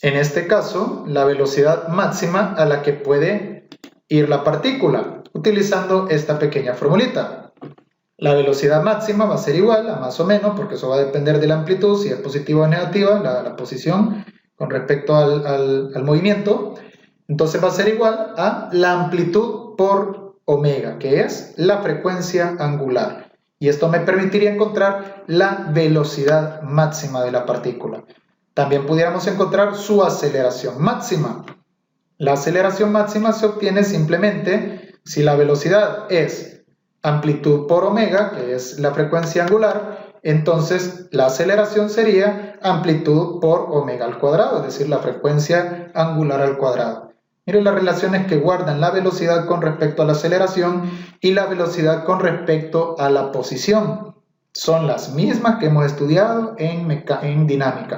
En este caso, la velocidad máxima a la que puede ir la partícula, utilizando esta pequeña formulita. La velocidad máxima va a ser igual a más o menos, porque eso va a depender de la amplitud, si es positiva o negativa, la posición con respecto al movimiento. Entonces va a ser igual a la amplitud por omega, que es la frecuencia angular. Y esto me permitiría encontrar la velocidad máxima de la partícula. También pudiéramos encontrar su aceleración máxima. La aceleración máxima se obtiene simplemente si la velocidad es amplitud por omega, que es la frecuencia angular, entonces la aceleración sería amplitud por omega al cuadrado, es decir, la frecuencia angular al cuadrado. Miren las relaciones que guardan la velocidad con respecto a la aceleración y la velocidad con respecto a la posición. Son las mismas que hemos estudiado en dinámica.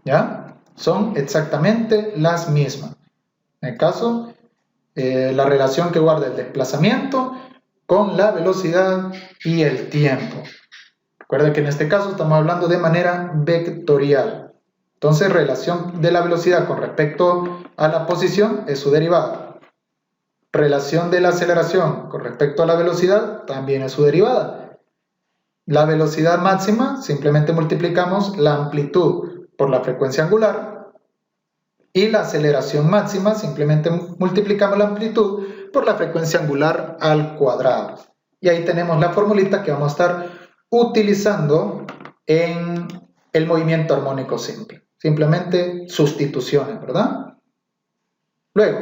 ¿Ya? Son exactamente las mismas. En el caso, la relación que guarda el desplazamiento con la velocidad y el tiempo. Recuerden que en este caso estamos hablando de manera vectorial. Entonces, relación de la velocidad con respecto a la posición es su derivada. Relación de la aceleración con respecto a la velocidad también es su derivada. La velocidad máxima, simplemente multiplicamos la amplitud por la frecuencia angular. Y la aceleración máxima, simplemente multiplicamos la amplitud por la frecuencia angular al cuadrado. Y ahí tenemos la formulita que vamos a estar utilizando en el movimiento armónico simple. Simplemente sustituciones, ¿verdad? Luego,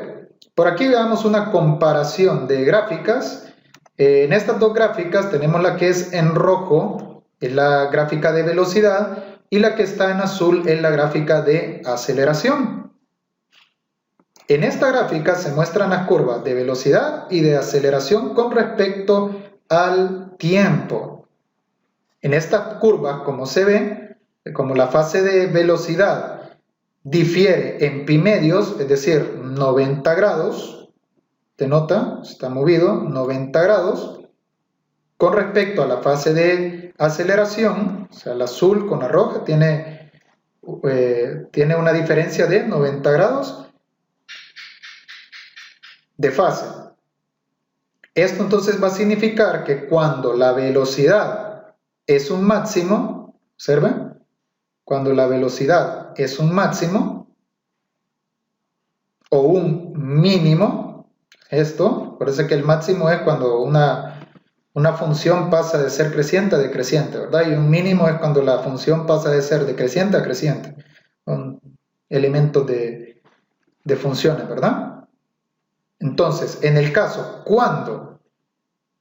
por aquí veamos una comparación de gráficas. En estas dos gráficas tenemos la que es en rojo, es la gráfica de velocidad, y la que está en azul es la gráfica de aceleración. En esta gráfica se muestran las curvas de velocidad y de aceleración con respecto al tiempo. En estas curvas, como se ve, como la fase de velocidad difiere en pi medios, es decir, 90 grados, ¿te nota? Está movido 90 grados, con respecto a la fase de aceleración, o sea, el azul con la roja tiene una diferencia de 90 grados de fase. Esto entonces va a significar que cuando la velocidad es un máximo, observen, cuando la velocidad es un máximo o un mínimo, esto, parece que el máximo es cuando una función pasa de ser creciente a decreciente, ¿verdad? Y un mínimo es cuando la función pasa de ser decreciente a creciente, con elementos de funciones, ¿verdad? Entonces, en el caso, cuando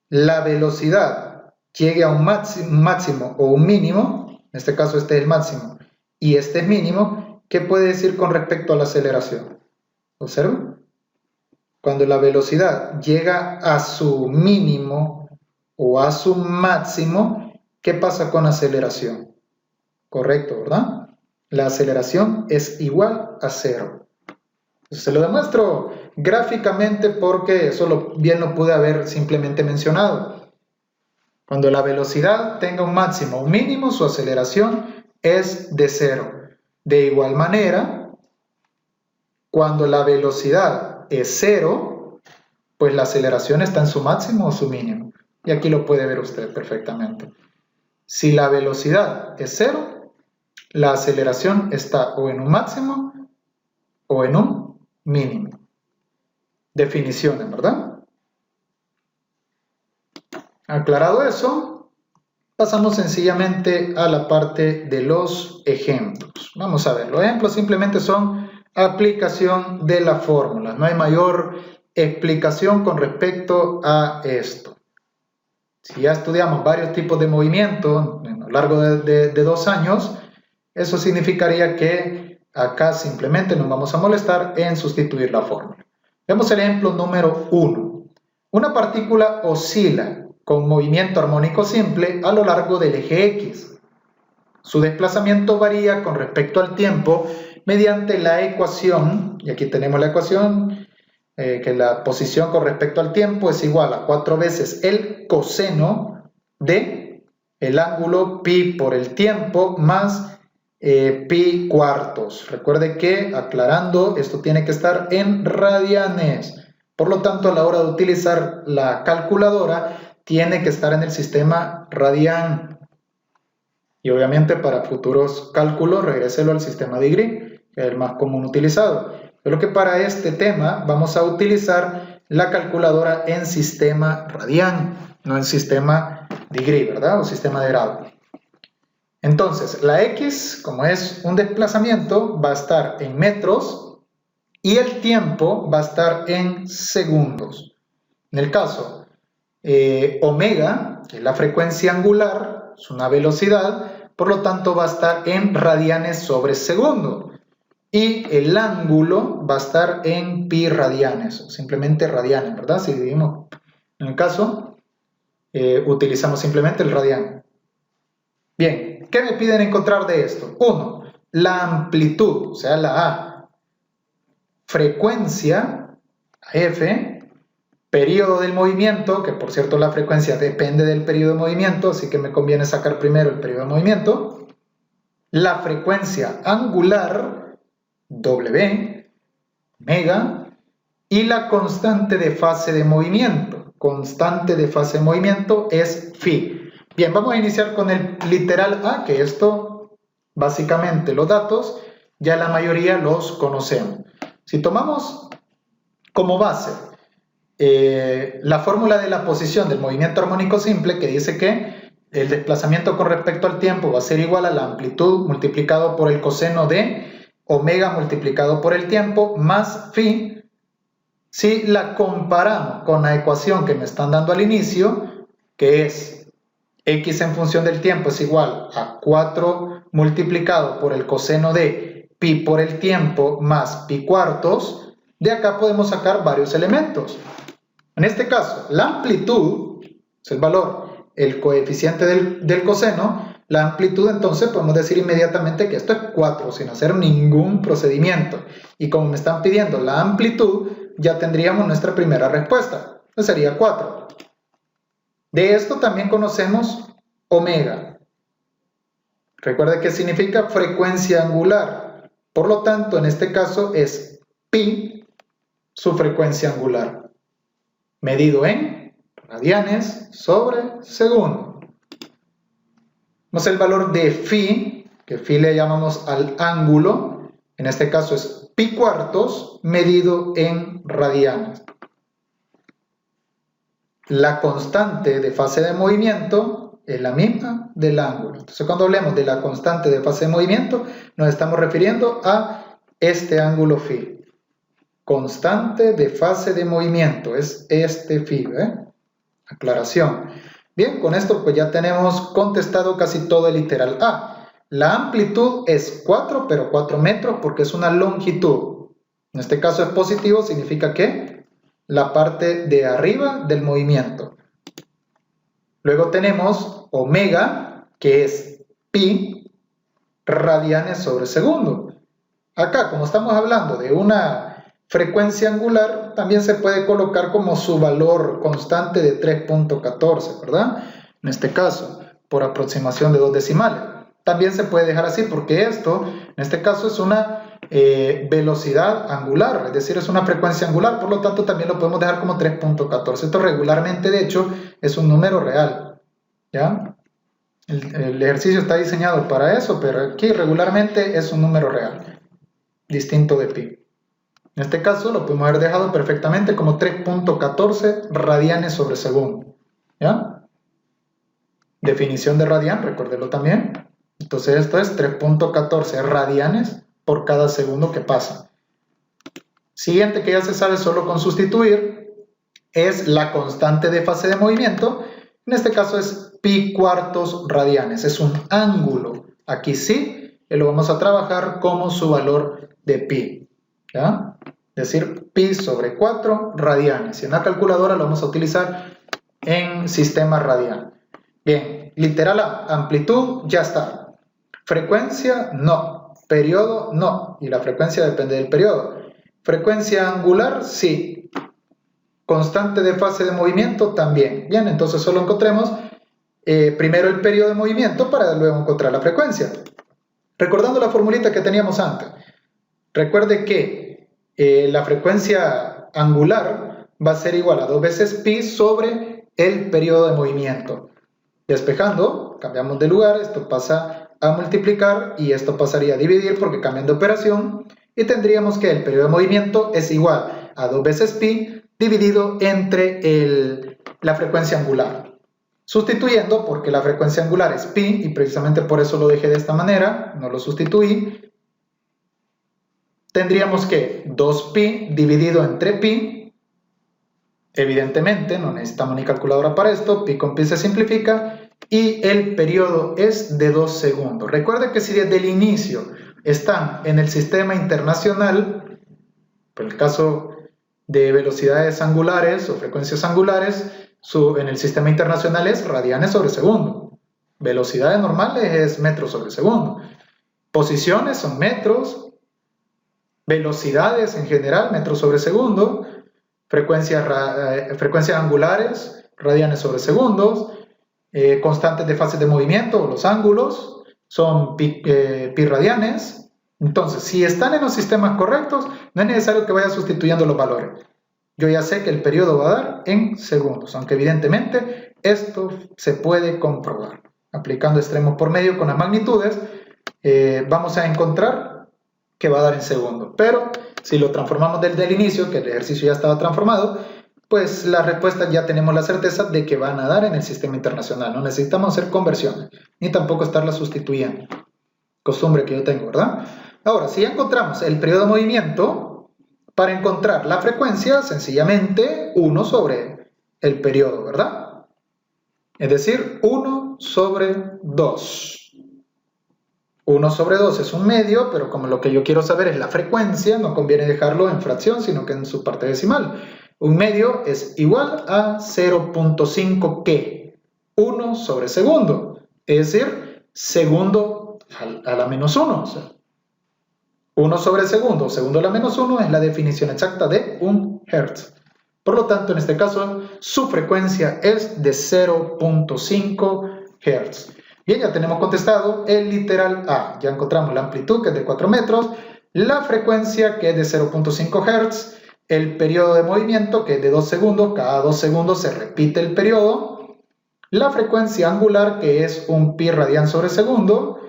la velocidad llegue a un máximo o un mínimo, en este caso este es el máximo y este es mínimo, ¿qué puede decir con respecto a la aceleración? ¿Observen? Cuando la velocidad llega a su mínimo o a su máximo, ¿qué pasa con aceleración? Correcto, ¿verdad? La aceleración es igual a cero. Se lo demuestro gráficamente porque eso bien lo pude haber simplemente mencionado. Cuando la velocidad tenga un máximo o un mínimo, su aceleración es de cero. De igual manera, cuando la velocidad es cero, Pues la aceleración está en su máximo o su mínimo. Y aquí lo puede ver usted perfectamente. Si la velocidad es 0, la aceleración está o en un máximo o en un mínimo. Definiciones, ¿verdad? Aclarado eso, pasamos sencillamente a la parte de los ejemplos. Vamos a ver, los ejemplos simplemente son aplicación de la fórmula. No hay mayor explicación con respecto a esto. Si ya estudiamos varios tipos de movimiento a lo largo de 2 años, eso significaría que acá simplemente nos vamos a molestar en sustituir la fórmula. Vemos el ejemplo número 1. Una partícula oscila con movimiento armónico simple a lo largo del eje X. Su desplazamiento varía con respecto al tiempo mediante la ecuación, y aquí tenemos la ecuación, que la posición con respecto al tiempo es igual a 4 veces el coseno de el ángulo pi por el tiempo más pi cuartos. Recuerde que, aclarando, esto tiene que estar en radianes. Por lo tanto, a la hora de utilizar la calculadora, tiene que estar en el sistema radian. Y obviamente para futuros cálculos, regréselo al sistema degree, que es el más común utilizado. Pero que para este tema vamos a utilizar la calculadora en sistema radian, no en sistema degree, ¿verdad? O sistema de grado. Entonces, la X, como es un desplazamiento, va a estar en metros y el tiempo va a estar en segundos. En el caso, omega, que es la frecuencia angular, es una velocidad, por lo tanto va a estar en radianes sobre segundo. Y el ángulo va a estar en pi radianes, o simplemente radianes, ¿verdad? Si dividimos en el caso, utilizamos simplemente el radian. Bien, ¿qué me piden encontrar de esto? 1. La amplitud, o sea, la A. Frecuencia, F. Periodo del movimiento, que por cierto la frecuencia depende del periodo de movimiento, así que me conviene sacar primero el periodo de movimiento. La frecuencia angular, W, mega, y la constante de fase de movimiento. Constante de fase de movimiento es phi. Bien, vamos a iniciar con el literal A, que esto, básicamente los datos, ya la mayoría los conocemos. Si tomamos como base la fórmula de la posición del movimiento armónico simple, que dice que el desplazamiento con respecto al tiempo va a ser igual a la amplitud multiplicado por el coseno de omega multiplicado por el tiempo más phi. Si la comparamos con la ecuación que me están dando al inicio, que es x en función del tiempo es igual a 4 multiplicado por el coseno de pi por el tiempo más pi cuartos, de acá podemos sacar varios elementos. En este caso, la amplitud, es el valor, el coeficiente del coseno, la amplitud, entonces podemos decir inmediatamente que esto es 4 sin hacer ningún procedimiento. Y como me están pidiendo la amplitud, ya tendríamos nuestra primera respuesta. Entonces sería 4. De esto también conocemos omega. Recuerda que significa frecuencia angular. Por lo tanto, en este caso es pi su frecuencia angular, medido en radianes sobre segundo. El valor de phi, que phi le llamamos al ángulo, en este caso es pi cuartos medido en radianes. La constante de fase de movimiento es la misma del ángulo. Entonces, cuando hablemos de la constante de fase de movimiento, nos estamos refiriendo a este ángulo phi. Constante de fase de movimiento es este phi, Aclaración. Bien, con esto pues ya tenemos contestado casi todo el literal A. La amplitud es 4, pero 4 metros porque es una longitud. En este caso es positivo, significa que la parte de arriba del movimiento. Luego tenemos omega, que es pi radianes sobre segundo. Acá, como estamos hablando de una frecuencia angular, también se puede colocar como su valor constante de 3.14, ¿verdad? En este caso, por aproximación de 2 decimales. También se puede dejar así porque esto, en este caso, es una velocidad angular, es decir, es una frecuencia angular, por lo tanto también lo podemos dejar como 3.14. Esto regularmente, de hecho, es un número real, ¿ya? El ejercicio está diseñado para eso, pero aquí regularmente es un número real, distinto de pi. En este caso lo podemos haber dejado perfectamente como 3.14 radianes sobre segundo, ¿ya? Definición de radian, recuérdenlo también. Entonces esto es 3.14 radianes por cada segundo que pasa. Siguiente, que ya se sabe solo con sustituir, es la constante de fase de movimiento. En este caso es pi cuartos radianes, es un ángulo. Aquí sí, lo vamos a trabajar como su valor de pi, ¿ya? Es decir, pi sobre 4 radianes. Y en la calculadora lo vamos a utilizar en sistema radian. Bien, literal A, amplitud, ya está. Frecuencia, no. Periodo, no. Y la frecuencia depende del periodo. Frecuencia angular, sí. Constante de fase de movimiento, también. Bien, entonces solo encontremos primero el periodo de movimiento para luego encontrar la frecuencia. Recordando la formulita que teníamos antes. Recuerde que la frecuencia angular va a ser igual a 2 veces pi sobre el periodo de movimiento. Despejando, cambiamos de lugar, esto pasa a multiplicar y esto pasaría a dividir porque cambian de operación y tendríamos que el periodo de movimiento es igual a 2 veces pi dividido entre la frecuencia angular. Sustituyendo, porque la frecuencia angular es pi y precisamente por eso lo dejé de esta manera, no lo sustituí, tendríamos que 2pi dividido entre pi, evidentemente no necesitamos ni calculadora para esto, pi con pi se simplifica, y el periodo es de 2 segundos. Recuerde que si desde el inicio están en el sistema internacional, por el caso de velocidades angulares o frecuencias angulares, en el sistema internacional es radianes sobre segundo. Velocidades normales es metros sobre segundo. Posiciones son metros. Velocidades en general, metros sobre segundo. Frecuencias angulares, radianes sobre segundos. Constantes de fase de movimiento, los ángulos, son pi radianes. Entonces, si están en los sistemas correctos, no es necesario que vaya sustituyendo los valores. Yo ya sé que el periodo va a dar en segundos, aunque evidentemente esto se puede comprobar. Aplicando extremos por medio con las magnitudes, vamos a encontrar que va a dar en segundos. Pero si lo transformamos desde el inicio, que el ejercicio ya estaba transformado, pues la respuesta ya tenemos la certeza de que van a dar en el sistema internacional. No necesitamos hacer conversiones, ni tampoco estarlas sustituyendo. Costumbre que yo tengo, ¿verdad? Ahora, si ya encontramos el periodo de movimiento, para encontrar la frecuencia, sencillamente 1 sobre el periodo, ¿verdad? Es decir, 1 sobre 2. 1 sobre 2 es un medio, pero como lo que yo quiero saber es la frecuencia, no conviene dejarlo en fracción, sino que en su parte decimal. Un medio es igual a 0.5 ¿qué? 1 sobre segundo, es decir, segundo a la menos 1. O sea, 1 sobre segundo, segundo a la menos 1 es la definición exacta de un hertz. Por lo tanto, en este caso, su frecuencia es de 0.5 hertz. Bien, ya tenemos contestado el literal A. Ya encontramos la amplitud, que es de 4 metros, la frecuencia, que es de 0.5 hertz, el periodo de movimiento, que es de 2 segundos, cada 2 segundos se repite el periodo, la frecuencia angular, que es un pi radian sobre segundo,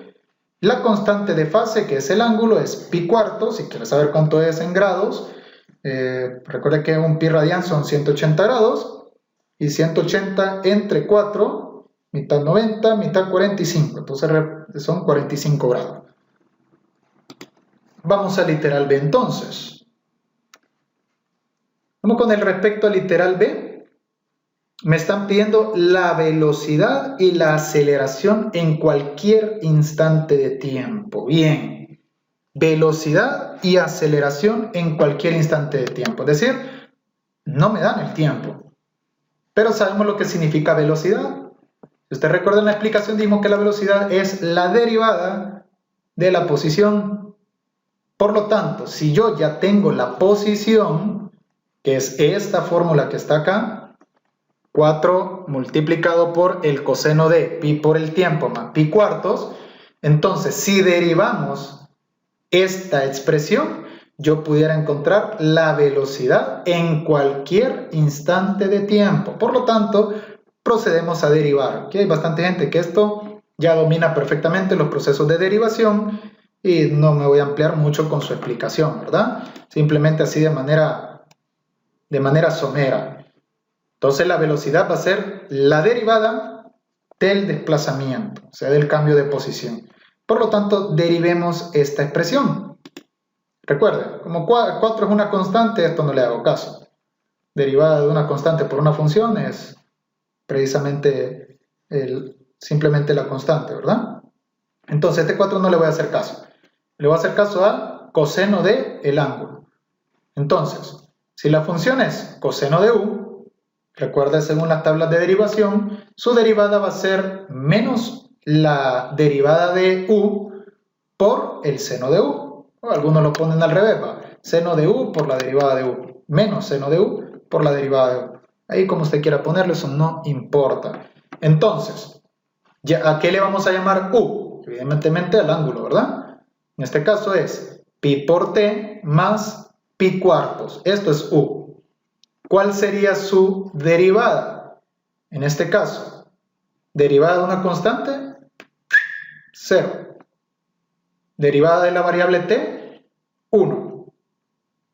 la constante de fase, que es el ángulo, es pi cuartos. Si quieres saber cuánto es en grados, recuerda que un pi radian son 180 grados, y 180 entre 4, mitad 90, mitad 45, entonces son 45 grados. Vamos al literal B entonces. Vamos con el respecto al literal B. Me están pidiendo la velocidad y la aceleración en cualquier instante de tiempo. Bien, velocidad y aceleración en cualquier instante de tiempo. Es decir, no me dan el tiempo, pero sabemos lo que significa velocidad. Si ustedes recuerdan la explicación, dijimos que la velocidad es la derivada de la posición. Por lo tanto, si yo ya tengo la posición, que es esta fórmula que está acá, 4 multiplicado por el coseno de pi por el tiempo más pi cuartos, entonces si derivamos esta expresión, yo pudiera encontrar la velocidad en cualquier instante de tiempo. Por lo tanto, procedemos a derivar. Aquí hay bastante gente que esto ya domina perfectamente los procesos de derivación y no me voy a ampliar mucho con su explicación, ¿verdad? Simplemente así de manera somera. Entonces la velocidad va a ser la derivada del desplazamiento, o sea, del cambio de posición. Por lo tanto, derivemos esta expresión. Recuerden, como 4 es una constante, esto no le hago caso. Derivada de una constante por una función es precisamente simplemente la constante, ¿verdad? Entonces este 4 no le voy a hacer caso. Le voy a hacer caso al coseno del ángulo. Entonces, si la función es coseno de u, recuerda según las tablas de derivación, su derivada va a ser menos la derivada de u por el seno de u. O algunos lo ponen al revés, ¿va? Seno de u por la derivada de u, menos seno de u por la derivada de u. Ahí como usted quiera ponerlo, eso no importa. Entonces, ¿a qué le vamos a llamar u? Evidentemente al ángulo, ¿verdad? En este caso es pi por t más pi cuartos. Esto es u. ¿Cuál sería su derivada? En este caso, derivada de una constante, 0. Derivada de la variable t, 1.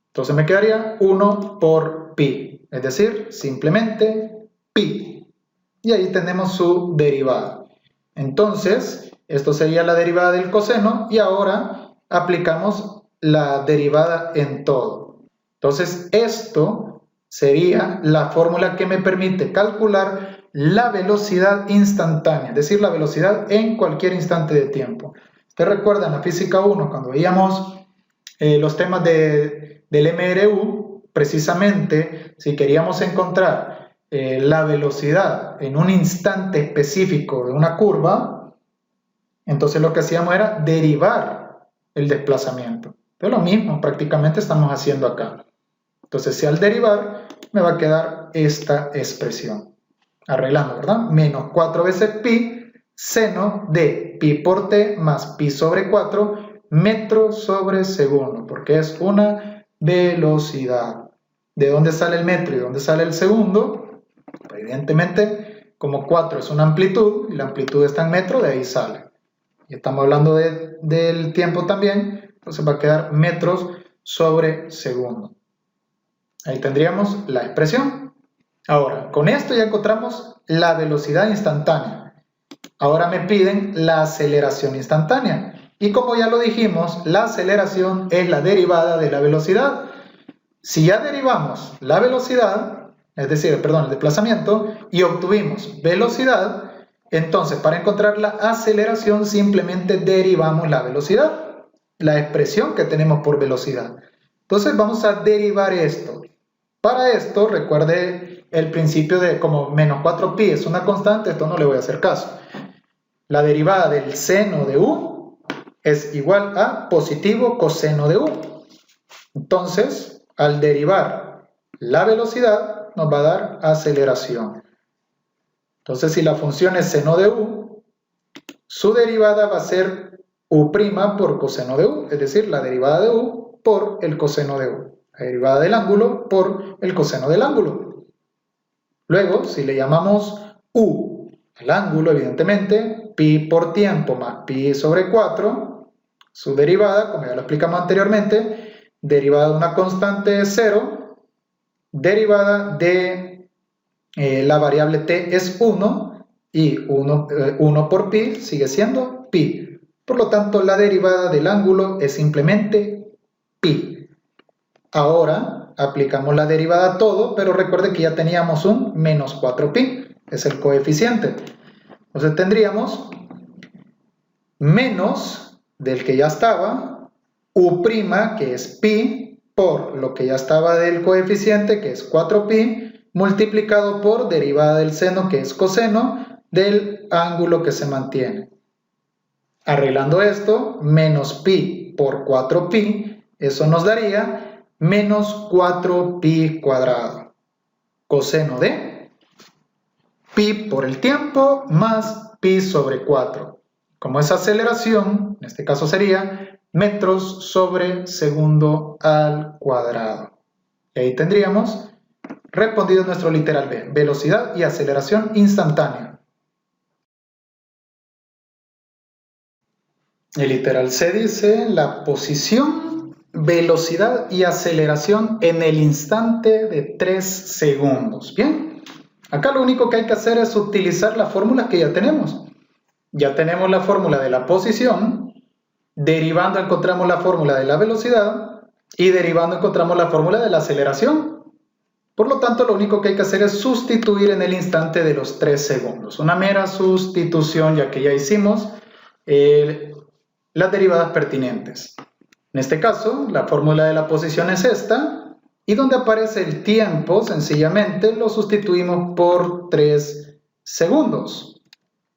Entonces me quedaría 1 por pi, es decir, simplemente pi. Y ahí tenemos su derivada. Entonces, esto sería la derivada del coseno y ahora aplicamos la derivada en todo. Entonces, esto sería la fórmula que me permite calcular la velocidad instantánea, es decir, la velocidad en cualquier instante de tiempo. Usted recuerda en la física 1, cuando veíamos los temas del MRU, precisamente si queríamos encontrar la velocidad en un instante específico de una curva, entonces lo que hacíamos era derivar el desplazamiento. Es lo mismo, prácticamente estamos haciendo acá. Entonces, si al derivar, me va a quedar esta expresión. Arreglando, ¿verdad? Menos 4 veces pi seno de pi por t más pi sobre 4 metros sobre segundo, porque es una velocidad. ¿De dónde sale el metro y de dónde sale el segundo? Evidentemente, como 4 es una amplitud y la amplitud está en metro, de ahí sale. Y estamos hablando del tiempo también, entonces va a quedar metros sobre segundo. Ahí tendríamos la expresión. Ahora, con esto ya encontramos la velocidad instantánea. Ahora me piden la aceleración instantánea. Y como ya lo dijimos, la aceleración es la derivada de la velocidad. Si ya derivamos la velocidad, es decir, el desplazamiento, y obtuvimos velocidad, entonces para encontrar la aceleración simplemente derivamos la velocidad, la expresión que tenemos por velocidad. Entonces vamos a derivar esto. Para esto, recuerde el principio de como menos 4pi es una constante, esto no le voy a hacer caso. La derivada del seno de u es igual a positivo coseno de u. Entonces, al derivar la velocidad, nos va a dar aceleración. Entonces, si la función es seno de u, su derivada va a ser u' por coseno de u, es decir, la derivada de u por el coseno de u. La derivada del ángulo por el coseno del ángulo. Luego, si le llamamos u al ángulo, evidentemente, pi por tiempo más pi sobre 4, su derivada, como ya lo explicamos anteriormente, derivada de una constante es 0, derivada de la variable t es 1, y 1 por pi sigue siendo pi. Por lo tanto, la derivada del ángulo es simplemente pi. Ahora aplicamos la derivada a todo, pero recuerde que ya teníamos un menos 4pi, es el coeficiente. Entonces tendríamos menos del que ya estaba, u', que es pi, por lo que ya estaba del coeficiente, que es 4pi, multiplicado por derivada del seno, que es coseno, del ángulo que se mantiene. Arreglando esto, menos pi por 4pi, eso nos daría menos 4pi cuadrado, coseno de pi por el tiempo más pi sobre 4. Como es aceleración, en este caso sería metros sobre segundo al cuadrado. Y ahí tendríamos respondido nuestro literal B, velocidad y aceleración instantánea. El literal C dice la posición, velocidad y aceleración en el instante de 3 segundos. Bien, acá lo único que hay que hacer es utilizar las fórmulas que ya tenemos. Ya tenemos la fórmula de la posición, derivando encontramos la fórmula de la velocidad y derivando encontramos la fórmula de la aceleración. Por lo tanto, lo único que hay que hacer es sustituir en el instante de los 3 segundos. Una mera sustitución, ya que ya hicimos las derivadas pertinentes. En este caso, la fórmula de la posición es esta, y donde aparece el tiempo, sencillamente lo sustituimos por 3 segundos.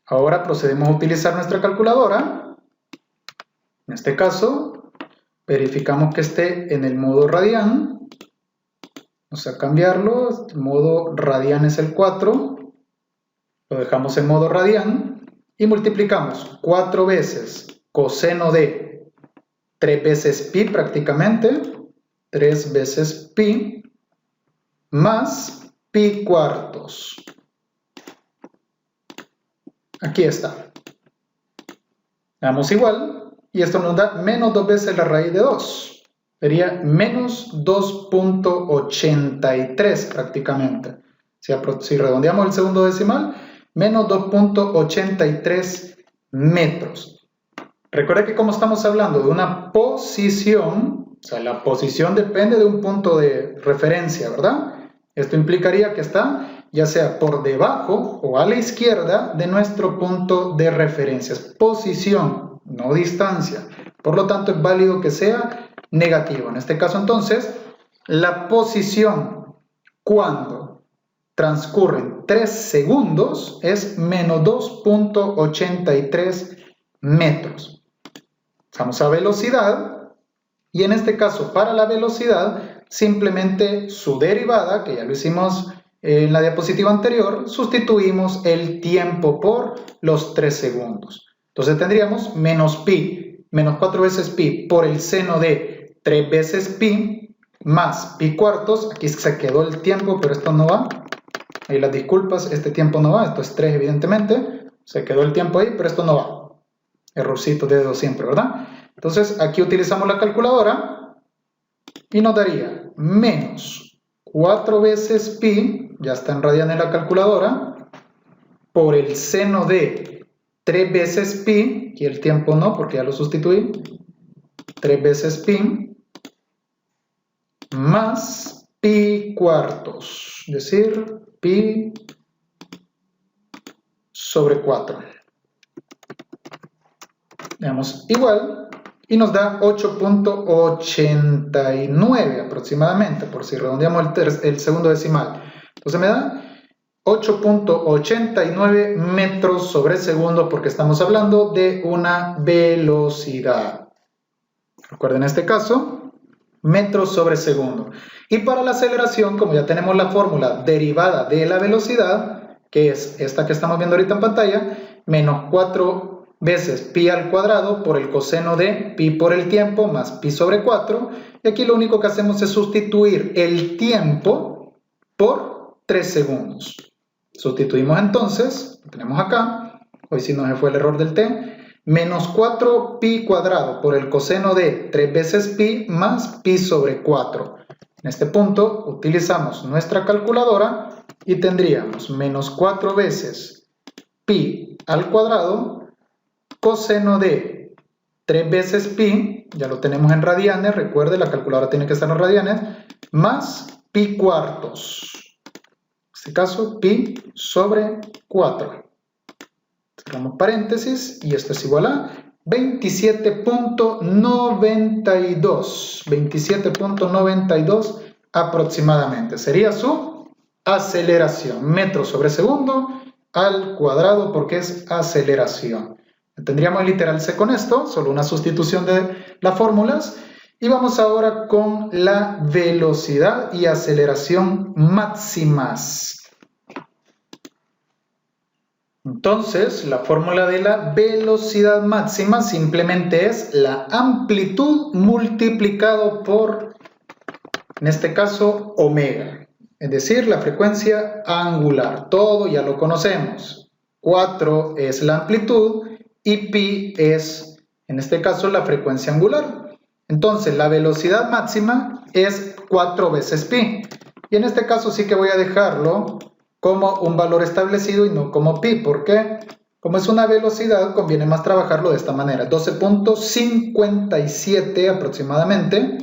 Ahora procedemos a utilizar nuestra calculadora. En este caso, verificamos que esté en el modo radian. Vamos a cambiarlo, el modo radian es el 4, lo dejamos en modo radian y multiplicamos 4 veces coseno de 3 veces pi prácticamente, 3 veces pi, más pi cuartos. Aquí está. Damos igual, y esto nos da menos 2 veces la raíz de 2. Sería menos 2.83 prácticamente. Si redondeamos el segundo decimal, menos 2.83 metros. Recuerda que como estamos hablando de una posición, o sea, la posición depende de un punto de referencia, ¿verdad? Esto implicaría que está ya sea por debajo o a la izquierda de nuestro punto de referencia. Es posición, no distancia. Por lo tanto, es válido que sea negativo. En este caso, entonces, la posición cuando transcurren 3 segundos es menos 2.83 metros. Vamos a velocidad, y en este caso para la velocidad simplemente su derivada, que ya lo hicimos en la diapositiva anterior, sustituimos el tiempo por los 3 segundos. Entonces tendríamos menos pi, menos 4 veces pi por el seno de 3 veces pi, más pi cuartos. Aquí se quedó el tiempo, pero esto no va. Ahí las disculpas, este tiempo no va, esto es 3 evidentemente. Se quedó el tiempo ahí, pero esto no va. Errorcito de dedo siempre, ¿verdad? Entonces aquí utilizamos la calculadora y nos daría menos 4 veces pi, ya está en radian en la calculadora, por el seno de 3 veces pi, y el tiempo no porque ya lo sustituí, 3 veces pi, más pi cuartos, es decir, pi sobre 4. Damos igual y nos da 8.89 aproximadamente, por si redondeamos el segundo decimal. Entonces me da 8.89 metros sobre segundo porque estamos hablando de una velocidad. Recuerden este caso, metros sobre segundo. Y para la aceleración, como ya tenemos la fórmula derivada de la velocidad, que es esta que estamos viendo ahorita en pantalla, menos 4 veces pi al cuadrado por el coseno de pi por el tiempo más pi sobre 4, y aquí lo único que hacemos es sustituir el tiempo por 3 segundos. Sustituimos entonces, lo tenemos acá, hoy sí no se fue el error del t, menos 4 pi cuadrado por el coseno de 3 veces pi más pi sobre 4. En este punto utilizamos nuestra calculadora y tendríamos menos 4 veces pi al cuadrado coseno de 3 veces pi, ya lo tenemos en radianes, recuerde la calculadora tiene que estar en radianes, más pi cuartos, en este caso pi sobre 4. Cerramos paréntesis y esto es igual a 27.92 aproximadamente. Sería su aceleración, metros sobre segundo al cuadrado porque es aceleración. Tendríamos el literal C con esto, solo una sustitución de las fórmulas. Y vamos ahora con la velocidad y aceleración máximas. Entonces, la fórmula de la velocidad máxima simplemente es la amplitud multiplicado por, en este caso, omega. Es decir, la frecuencia angular. Todo ya lo conocemos. 4 es la amplitud y pi es, en este caso, la frecuencia angular. Entonces, la velocidad máxima es 4 veces pi. Y en este caso sí que voy a dejarlo como un valor establecido y no como pi. ¿Por qué? Como es una velocidad, conviene más trabajarlo de esta manera. 12.57 aproximadamente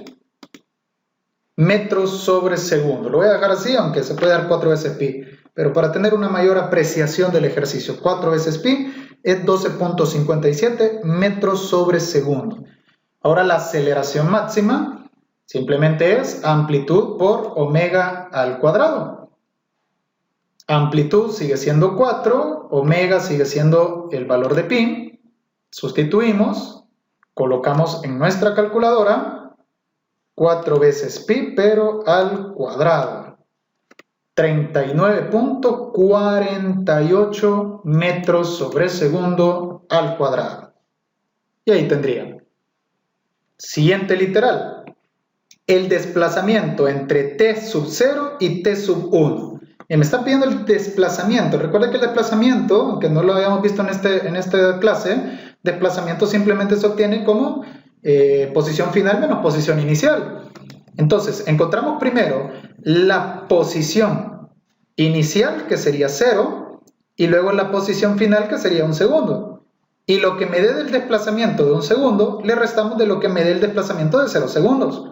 metros sobre segundo. Lo voy a dejar así, aunque se puede dar 4 veces pi. Pero para tener una mayor apreciación del ejercicio, 4 veces pi es 12.57 metros sobre segundo. Ahora la aceleración máxima simplemente es amplitud por omega al cuadrado. Amplitud sigue siendo 4, omega sigue siendo el valor de pi. Sustituimos, colocamos en nuestra calculadora 4 veces pi, pero al cuadrado. 39.48 metros sobre segundo al cuadrado. Y ahí tendrían. Siguiente literal. El desplazamiento entre t sub 0 y t sub 1. Y me está pidiendo el desplazamiento. Recuerda que el desplazamiento, aunque no lo habíamos visto en esta clase, desplazamiento simplemente se obtiene como posición final menos posición inicial. Entonces, encontramos primero la posición inicial, que sería 0, y luego la posición final, que sería 1 segundo. Y lo que me dé del desplazamiento de 1 segundo, le restamos de lo que me dé el desplazamiento de 0 segundos.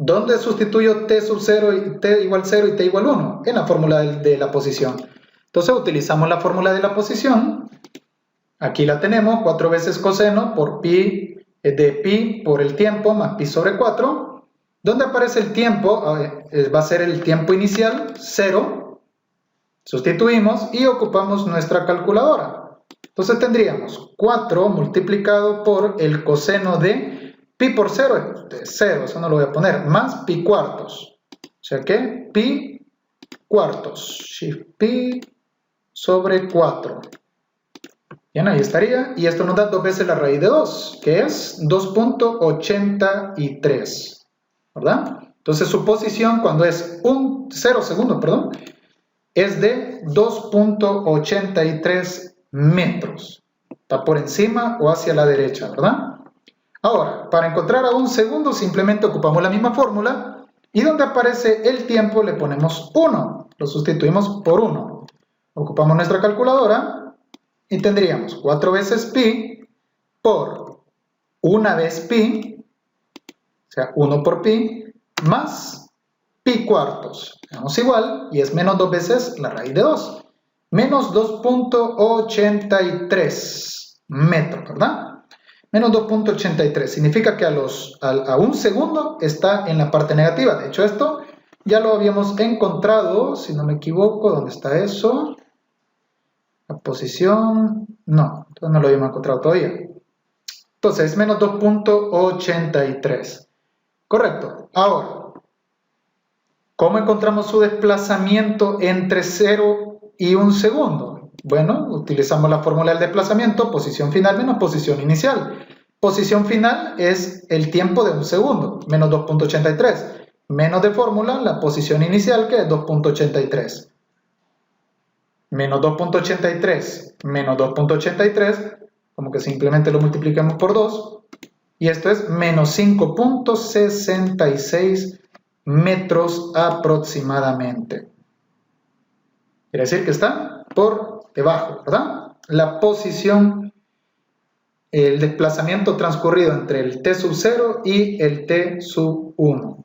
¿Dónde sustituyo t sub 0 y t igual 0 y t igual 1? En la fórmula de la posición. Entonces utilizamos la fórmula de la posición. Aquí la tenemos, 4 veces coseno por pi de pi por el tiempo más pi sobre 4. ¿Dónde aparece el tiempo? Va a ser el tiempo inicial, 0. Sustituimos y ocupamos nuestra calculadora. Entonces tendríamos 4 multiplicado por el coseno de pi por 0 es 0, eso no lo voy a poner, más pi cuartos. O sea que pi cuartos, pi sobre 4. Bien, ahí estaría. Y esto nos da 2 veces la raíz de 2, que es 2.83. ¿Verdad? Entonces su posición cuando es 0 segundos, perdón, es de 2.83 metros. Está por encima o hacia la derecha, ¿verdad? Ahora, para encontrar a 1 segundo simplemente ocupamos la misma fórmula y donde aparece el tiempo le ponemos 1, lo sustituimos por 1. Ocupamos nuestra calculadora y tendríamos 4 veces pi por 1 vez pi, o sea 1 por pi, más pi cuartos. Tenemos igual y es menos 2 veces la raíz de 2, menos 2.83 metros, ¿verdad? Menos 2.83, significa que a 1 segundo está en la parte negativa. De hecho, esto ya lo habíamos encontrado, si no me equivoco. ¿Dónde está eso? La posición, no lo habíamos encontrado todavía. Entonces, menos 2.83. Correcto. Ahora, ¿cómo encontramos su desplazamiento entre 0 y 1 segundo? Bueno, utilizamos la fórmula del desplazamiento, posición final menos posición inicial. Posición final es el tiempo de 1 segundo, menos 2.83. Menos de fórmula, la posición inicial, que es 2.83. Menos 2.83 menos 2.83, como que simplemente lo multiplicamos por 2. Y esto es menos 5.66 metros aproximadamente. Quiere decir que está por debajo, ¿verdad? La posición, el desplazamiento transcurrido entre el t sub 0 y el t sub 1.